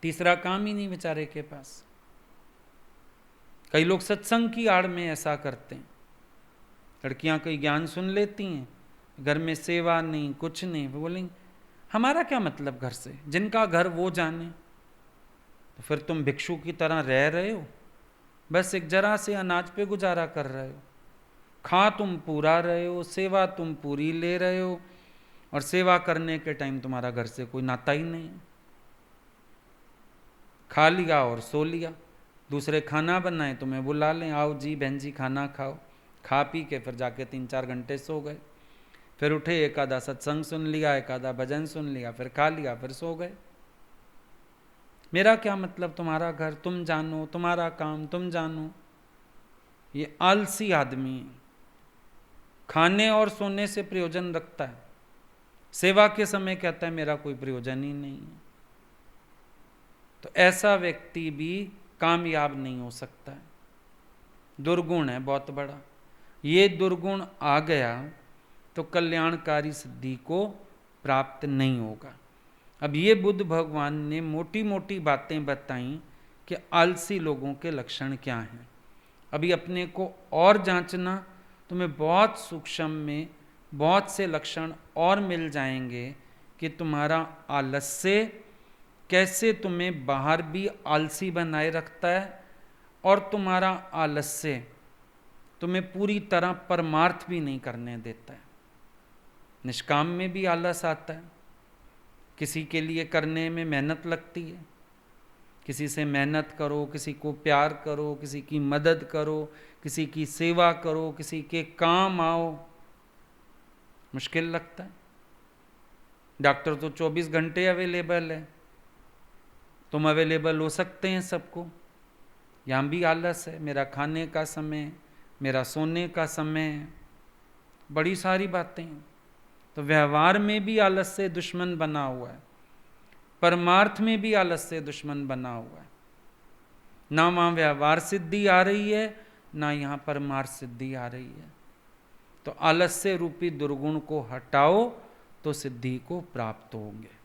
तीसरा काम ही नहीं बेचारे के पास। कई लोग सत्संग की आड़ में ऐसा करते हैं, लड़कियां कोई ज्ञान सुन लेती हैं, घर में सेवा नहीं, कुछ नहीं, वो बोलेंगे हमारा क्या मतलब घर से, जिनका घर वो जाने। तो फिर तुम भिक्षु की तरह रह रहे हो, बस एक जरा से अनाज पे गुजारा कर रहे हो, खा तुम पूरा रहे हो, सेवा तुम पूरी ले रहे हो, और सेवा करने के टाइम तुम्हारा घर से कोई नाता ही नहीं है। खा लिया और सो लिया, दूसरे खाना बनाए तुम्हें बुला लें, आओ जी बहन जी खाना खाओ, खा पी के फिर जाके 3-4 घंटे सो गए, फिर उठे, एक आधा सत्संग सुन लिया, एक आधा भजन सुन लिया, फिर खा लिया, फिर सो गए। मेरा क्या मतलब, तुम्हारा घर तुम जानो, तुम्हारा काम तुम जानो। ये आलसी आदमी खाने और सोने से प्रयोजन रखता है, सेवा के समय कहता है मेरा कोई प्रयोजन ही नहीं है। तो ऐसा व्यक्ति भी कामयाब नहीं हो सकता है, दुर्गुण है बहुत बड़ा। ये दुर्गुण आ गया तो कल्याणकारी सिद्धि को प्राप्त नहीं होगा। अब ये बुद्ध भगवान ने मोटी मोटी बातें बताई कि आलसी लोगों के लक्षण क्या हैं। अभी अपने को और जांचना, तुम्हें बहुत सूक्ष्म में बहुत से लक्षण और मिल जाएंगे कि तुम्हारा आलस्य कैसे तुम्हें बाहर भी आलसी बनाए रखता है, और तुम्हारा आलस्य तुम्हें पूरी तरह परमार्थ भी नहीं करने देता है। निष्काम में भी आलस आता है, किसी के लिए करने में मेहनत लगती है, किसी से मेहनत करो, किसी को प्यार करो, किसी की मदद करो, किसी की सेवा करो, किसी के काम आओ, मुश्किल लगता है। डॉक्टर तो 24 घंटे अवेलेबल है, तुम अवेलेबल हो सकते हैं सबको, यहाँ भी आलस है, मेरा खाने का समय, मेरा सोने का समय, बड़ी सारी बातें हैं। तो व्यवहार में भी आलस से दुश्मन बना हुआ है, परमार्थ में भी आलस से दुश्मन बना हुआ है। ना वहाँ व्यवहार सिद्धि आ रही है, ना यहाँ परमार्थ सिद्धि आ रही है। तो आलस्य रूपी दुर्गुण को हटाओ तो सिद्धि को प्राप्त होंगे।